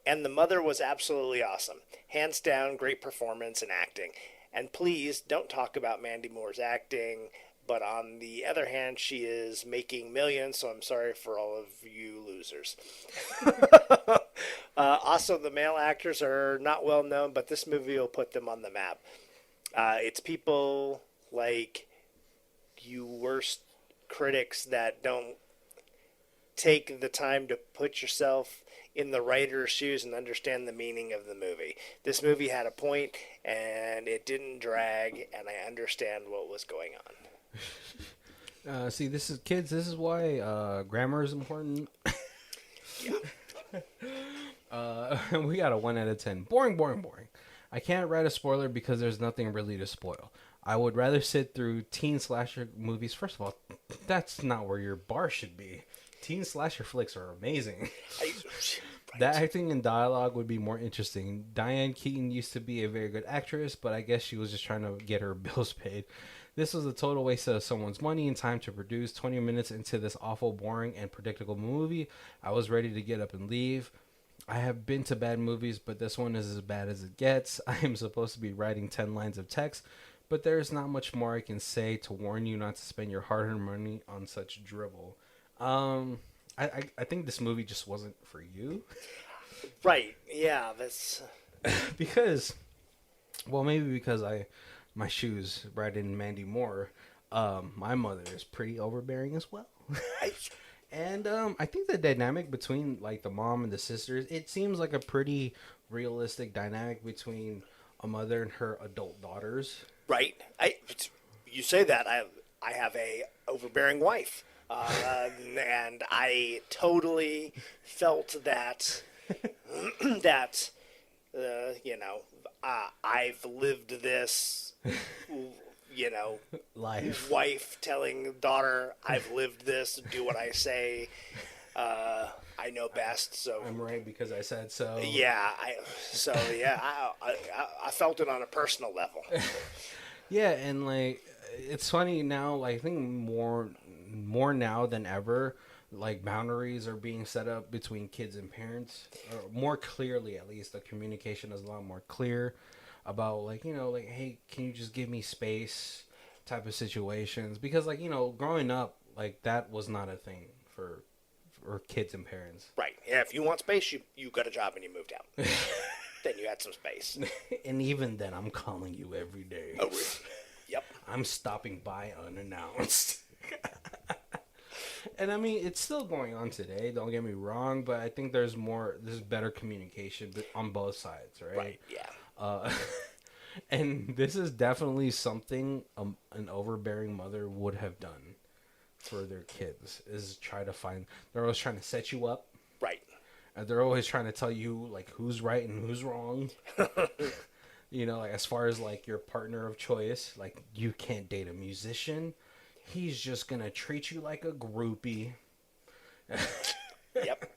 was absolutely awesome. Hands down, great performance and acting. And please don't talk about Mandy Moore's acting, but on the other hand, she is making millions, so I'm sorry for all of you losers. Also, the male actors are not well known, but this movie will put them on the map. It's people like you worst critics that don't take the time to put yourself in the writer's shoes and understand the meaning of the movie. This movie had a point, and it didn't drag, and I understand what was going on. See, this is why grammar is important. Yeah. We got a 1 out of 10. Boring. I can't write a spoiler because there's nothing really to spoil. I would rather sit through teen slasher movies. First of all, that's not where your bar should be. Teen slasher flicks are amazing. The acting and dialogue would be more interesting. Diane Keaton used to be a very good actress, but I guess she was just trying to get her bills paid. This was a total waste of someone's money and time to produce. 20 minutes into this awful, boring, and predictable movie, I was ready to get up and leave. I have been to bad movies, but this one is as bad as it gets. I am supposed to be writing 10 lines of text, but there's not much more I can say to warn you not to spend your hard-earned money on such drivel. I think this movie just wasn't for you. Right. Yeah, that's... Because Well, maybe because my shoes right in Mandy Moore. My mother is pretty overbearing as well. I, And I think the dynamic between like the mom and the sisters, it seems like a pretty realistic dynamic between a mother and her adult daughters. right. You say that I have a overbearing wife, and I totally felt that that you know I've lived this. You know, Life. wife telling daughter, "I've lived this. Do what I say. I know best." So I'm right because I said so. yeah, I felt it on a personal level. Yeah, and like it's funny now. Like, I think more now than ever, like boundaries are being set up between kids and parents, or more clearly at least. The communication is a lot more clear about like like hey, can you just give me space type of situations because like growing up like that was not a thing for kids and parents. Right. Yeah. If you want space, you got a job and you moved out. Then you had some space. And even then, I'm calling you every day. Oh, really? Yep. I'm stopping by unannounced. And I mean, it's still going on today. Don't get me wrong, but I think there's better communication on both sides, right? Right. Yeah. And this is definitely something an overbearing mother would have done for their kids. Is try to find. They're always trying to set you up. Right. And they're always trying to tell you like who's right and who's wrong. Like as far as like your partner of choice, like you can't date a musician. He's just gonna treat you like a groupie. Yep.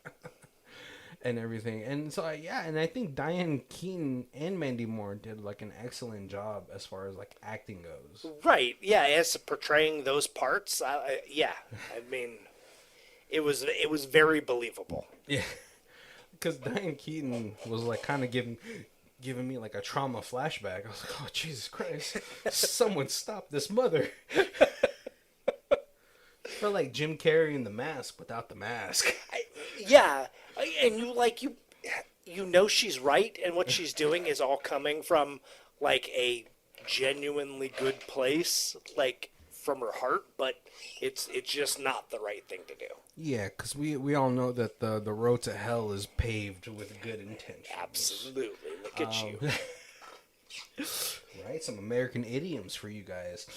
And everything. And so and I think Diane Keaton and Mandy Moore did like an excellent job as far as like acting goes. Right. Yeah. As portraying those parts, yeah. I mean, it was very believable. Yeah. Because Diane Keaton was like kind of giving me like a trauma flashback. I was like, oh Jesus Christ, someone stop this mother. For like Jim Carrey in The Mask without the mask. Yeah, and you know she's right, and what she's doing is all coming from like a genuinely good place, like from her heart, but it's just not the right thing to do. Yeah, because we all know that the road to hell is paved with good intentions. Absolutely. Look at you. Right? Some American idioms for you guys.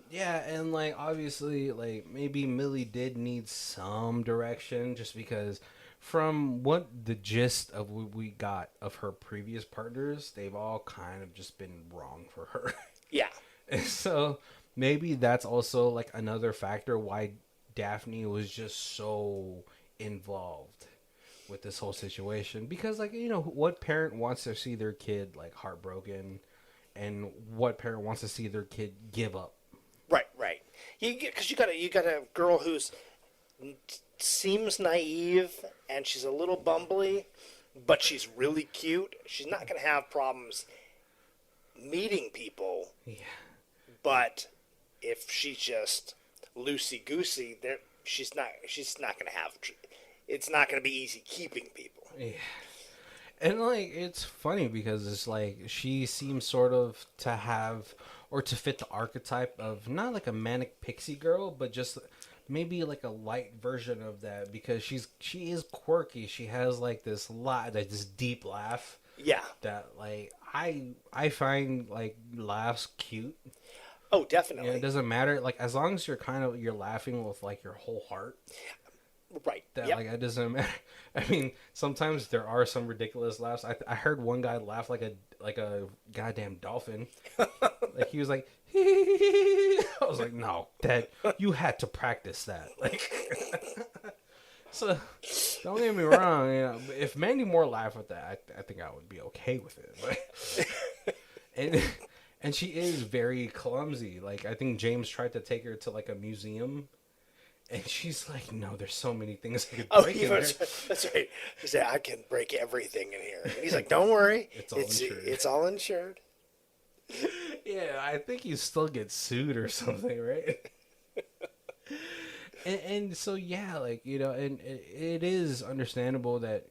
Yeah, and like obviously like maybe Millie did need some direction just because from what the gist of what we got of her previous partners, they've all kind of just been wrong for her. Yeah. And so maybe that's also like another factor why Daphne was just so involved with this whole situation because like what parent wants to see their kid like heartbroken and what parent wants to see their kid give up. Right. Because you got a girl who's seems naive and she's a little bumbly, but she's really cute. She's not going to have problems meeting people. Yeah. But if she's just loosey goosey, she's not going to have. It's not going to be easy keeping people. Yeah. And like it's funny because it's like she seems sort of to have or to fit the archetype of not like a manic pixie girl, but just maybe like a light version of that because she is quirky. She has like this deep laugh. Yeah. That like I find like laughs cute. Oh, definitely. It doesn't matter like as long as you're laughing with like your whole heart. Right. That yep. like it doesn't matter. I mean, sometimes there are some ridiculous laughs. I heard one guy laugh like a goddamn dolphin. Like he was like, I was like, no, Dad, you had to practice that. Like, so don't get me wrong. If Mandy Moore laughed with that, I think I would be okay with it. But, and she is very clumsy. Like I think James tried to take her to like a museum. And she's like, no, there's so many things I could break in there. That's right. He said, I can break everything in here. And he's like, don't worry. It's all insured. Yeah, I think you still get sued or something, right? and so, yeah, like, and it is understandable that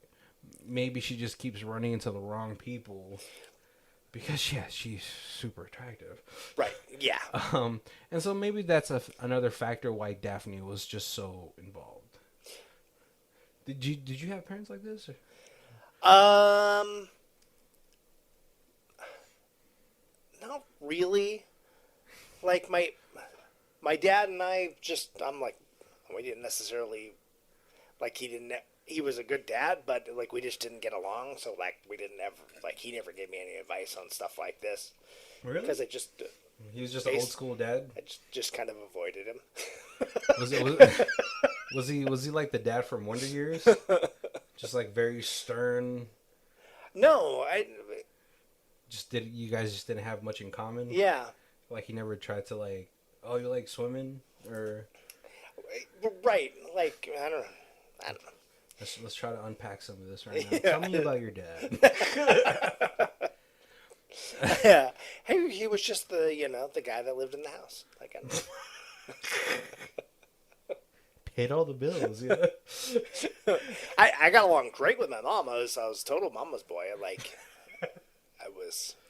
maybe she just keeps running into the wrong people. Because yeah, she's super attractive. Right. Yeah. And so maybe that's another factor why Daphne was just so involved. Did you have parents like this? Or? Not really. Like my dad and I I'm like, we didn't necessarily, like, he was a good dad, but like we just didn't get along. So like we didn't ever, like, he never gave me any advice on stuff like this. Really? Because I just He was just an old school dad. I just kind of avoided him. Was he like the dad from Wonder Years? Just like very stern. No, You guys just didn't have much in common? Yeah. Like he never tried to like, oh, you like swimming or right, like I don't know. Let's try to unpack some of this right now. Yeah. Tell me about your dad. Yeah. Hey, he was just the guy that lived in the house. Like Paid all the bills, yeah. I got along great with my mom. I was total mama's boy.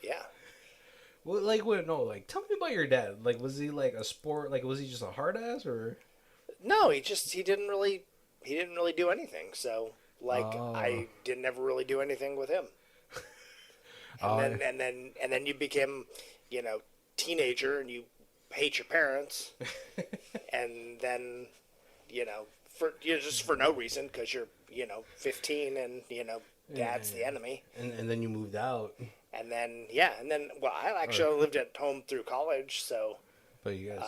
Yeah. Well, like, what? No, like, tell me about your dad. Like, was he like a sport? Like, was he just a hard ass or? No, he didn't really do anything. So I didn't ever really do anything with him. And then you became, teenager and you hate your parents, and then for no reason because you're 15 and dad's the enemy. And then you moved out. And then I actually lived at home through college, so. But you guys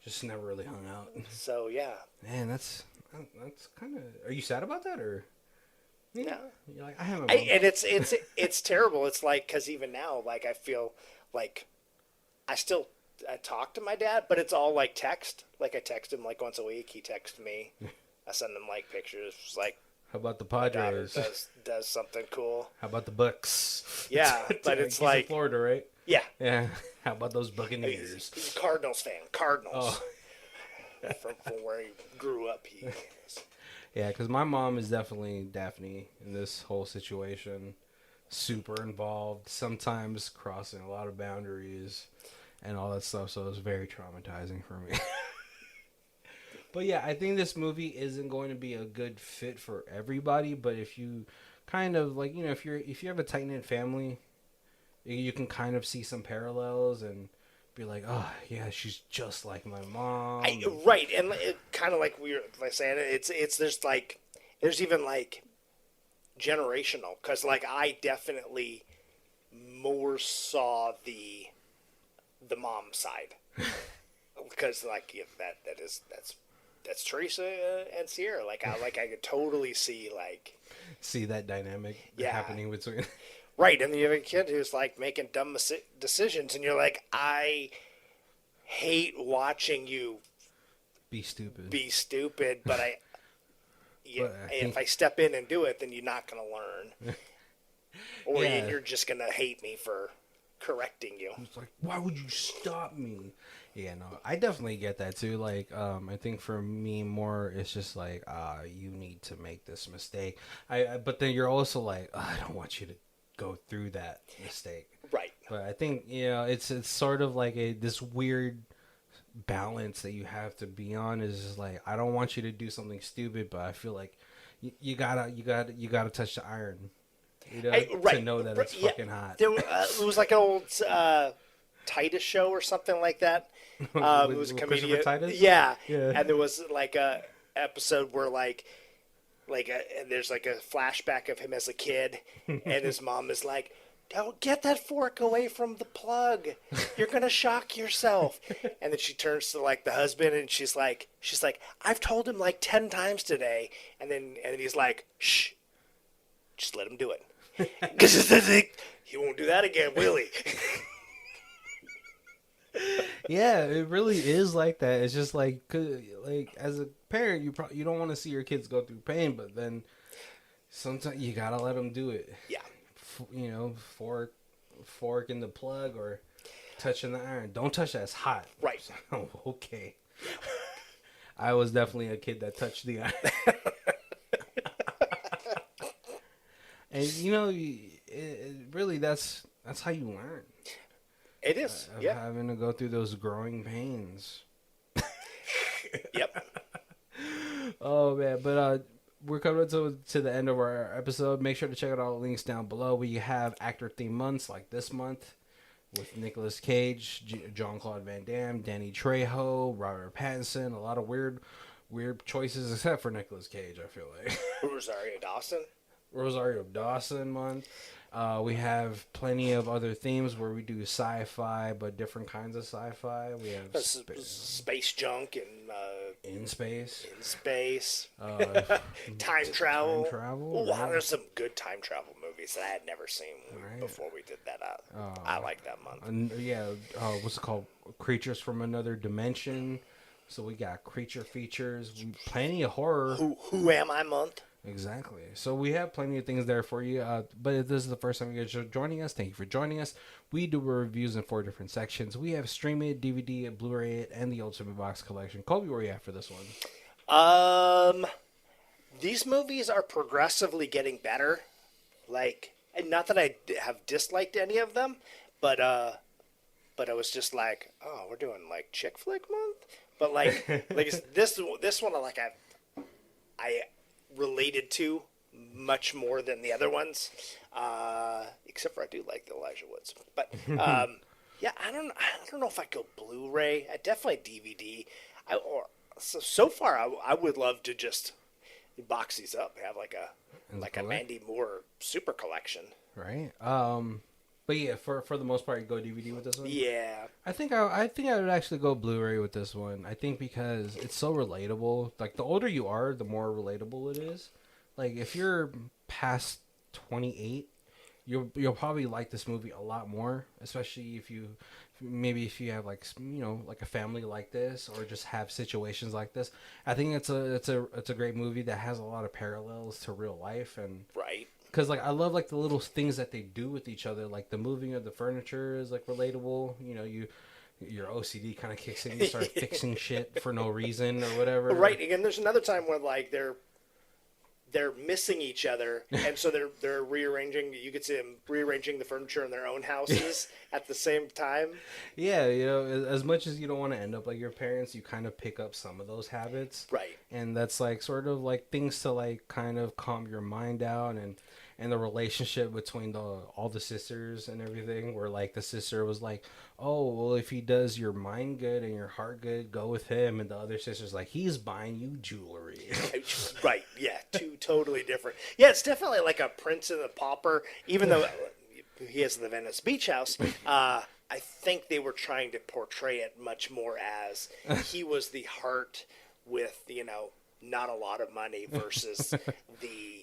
just never really hung out. So yeah. Man, that's kind of. Are you sad about that or? No. You're like, I haven't. And it's terrible. It's like, because even now, like, I feel like I talk to my dad, but it's all like text. Like I text him like once a week. He texts me. I send him like pictures. Like, how about the Padres? Does something cool. How about the Bucks? Yeah, but it's like in Florida, right? Yeah. Yeah. How about those Buccaneers? He's a Cardinals fan. Cardinals. Oh. from where he grew up, he is. Yeah, because my mom is definitely Daphne in this whole situation. Super involved, sometimes crossing a lot of boundaries and all that stuff. So it was very traumatizing for me. But yeah, I think this movie isn't going to be a good fit for everybody. But if you kind of like, if you have a tight knit family, you can kind of see some parallels and be like, oh yeah, she's just like my mom. Right, and kind of like we were saying, there's even like generational, because like I definitely more saw the mom side, because like that's Teresa and Sierra. Like I could totally see that dynamic happening between. Right, and you have a kid who's like making dumb decisions, and you're like, I hate watching you be stupid. But if I step in and do it, then you're not going to learn, or you're just going to hate me for correcting you. It's like, why would you stop me? Yeah, no, I definitely get that too. Like, I think for me more, it's just like, you need to make this mistake. But then you're also like, I don't want you to go through that mistake, right? But I think it's sort of like this weird balance that you have to be on. Is just like, I don't want you to do something stupid, but I feel like you gotta touch the iron, to know that it's fucking hot. It was like an old Titus show or something like that. It was a comedian, yeah, and there was like a episode where there's like a flashback of him as a kid, and his mom is like, "Don't get that fork away from the plug. You're gonna shock yourself." And then she turns to like the husband, and she's like, "I've told him like 10 times today." And then he's like, "Shh, just let him do it, because he won't do that again, will he?" Yeah, it really is like that. It's just like as a parent, you don't want to see your kids go through pain, but then sometimes you gotta let them do it. Yeah. Fork in the plug or touching the iron. Don't touch that. It's hot. Right. Oh, okay. I was definitely a kid that touched the iron. And really that's That's how you learn. It is. Of Yeah. having to go through those growing pains. Yep. Oh man, but we're coming to the end of our episode. Make sure to check out all the links down below. We have actor theme months like this month with Nicolas Cage, Jean-Claude Van Damme, Danny Trejo, Robert Pattinson. A lot of weird choices, except for Nicolas Cage. I feel like Rosario Dawson month. We have plenty of other themes where we do sci-fi, but different kinds of sci-fi. We have space junk and in space, time travel. Wow, right? there's some good time travel movies that I had never seen before we did that. I like that month. What's it called? Creatures from Another Dimension. So we got creature features, plenty of horror. Who am I month? Exactly. So we have plenty of things there for you. But if this is the first time you guys are joining us, thank you for joining us. We do reviews in 4 different sections. We have Stream It, DVD It, Blu-ray It, and the Ultimate Box Collection. Colby, where are you at for this one? These movies are progressively getting better. And not that I have disliked any of them, but I was just like, oh, we're doing like chick flick month. But this one, I related to much more than the other ones, except for I do like the Elijah Woods. But yeah, I don't know if I go Blu-ray. I definitely DVD. So far, I would love to just box these up, have a Mandy Moore super collection. Right. But yeah, for the most part, you go DVD with this one. Yeah. I think I would actually go Blu-ray with this one. I think because it's so relatable. Like the older you are, the more relatable it is. Like if you're past 28, you'll probably like this movie a lot more, especially if you have like a family like this, or just have situations like this. I think it's a great movie that has a lot of parallels to real life, and right. Because I love the little things that they do with each other, like the moving of the furniture is relatable. Your OCD kind of kicks in, you start fixing shit for no reason or whatever. Right, and there's another time when they're missing each other, and so they're rearranging. You could see them rearranging the furniture in their own houses at the same time. Yeah, as much as you don't want to end up like your parents, you kind of pick up some of those habits. Right. And that's sort of things to kind of calm your mind down, and the relationship between all the sisters and everything, where the sister was like, oh, well, if he does your mind good and your heart good, go with him. And the other sister's like, he's buying you jewelry. Right, yeah, two totally different. Yeah, it's definitely like a Prince and a Pauper, even though he has the Venice Beach House. I think they were trying to portray it much more as he was the heart with, not a lot of money versus the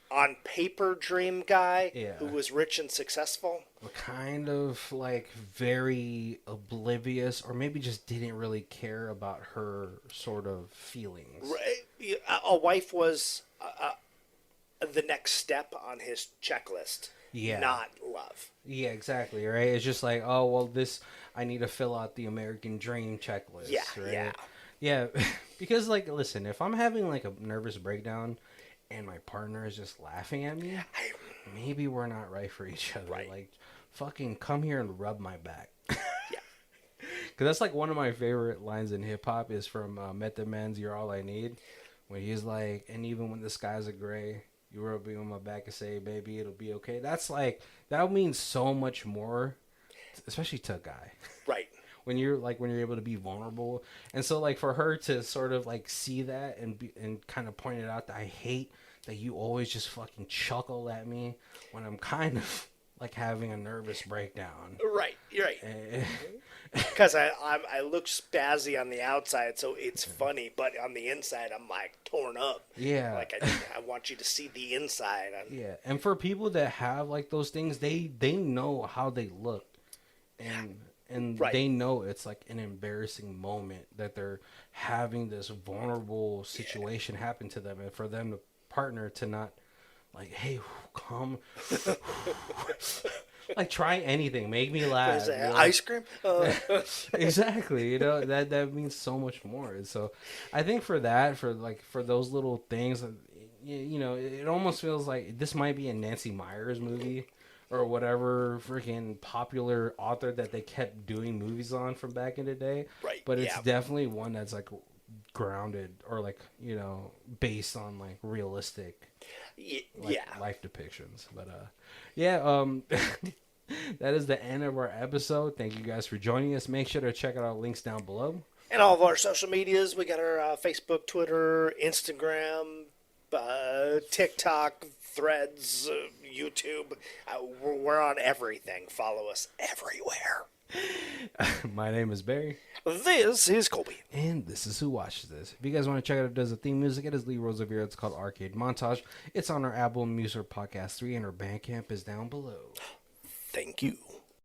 on paper dream guy who was rich and successful. Kind of very oblivious, or maybe just didn't really care about her sort of feelings. Right. A wife was the next step on his checklist. Yeah. Not love. Yeah, exactly. Right. It's just oh, well, I need to fill out the American dream checklist. Yeah. Right? Yeah. Yeah. Because listen, if I'm having a nervous breakdown and my partner is just laughing at me, maybe we're not right for each other. Right. Fucking come here and rub my back. Yeah. Because that's one of my favorite lines in hip-hop is from Method Man's You're All I Need. When he's and even when the skies are gray, you rub me on my back and say, baby, it'll be okay. That's that means so much more, especially to a guy. Right. When you're able to be vulnerable. And so for her to sort of see that and kind of point it out, that I hate that you always just fucking chuckle at me when I'm kind of having a nervous breakdown. Right. You're right. Because I look spazzy on the outside, so it's funny, but on the inside I'm torn up. Yeah. I want you to see the inside. Yeah. And for people that have those things, they know how they look. And right. They know it's an embarrassing moment that they're having this vulnerable situation happen to them, and for them, the partner, to not hey, come, try anything, make me laugh. Ice cream. Exactly. That means so much more. And so, I think for those little things, it almost feels like this might be a Nancy Meyers movie. or whatever freaking popular author that they kept doing movies on from back in the day. Right, But it's yeah. definitely one that's like grounded or like, based on like realistic life depictions. But that is the end of our episode. Thank you guys for joining us. Make sure to check out our links down below. And all of our social medias, we got our Facebook, Twitter, Instagram, TikTok, Threads, YouTube. We're on everything. Follow us everywhere. My name is Barry. This is Colby. And this is Who Watches This. If you guys want to check out who does the theme music, it is Lee Rosevere. It's called Arcade Montage. It's on our album Music Podcast 3, and our Bandcamp is down below. Thank you.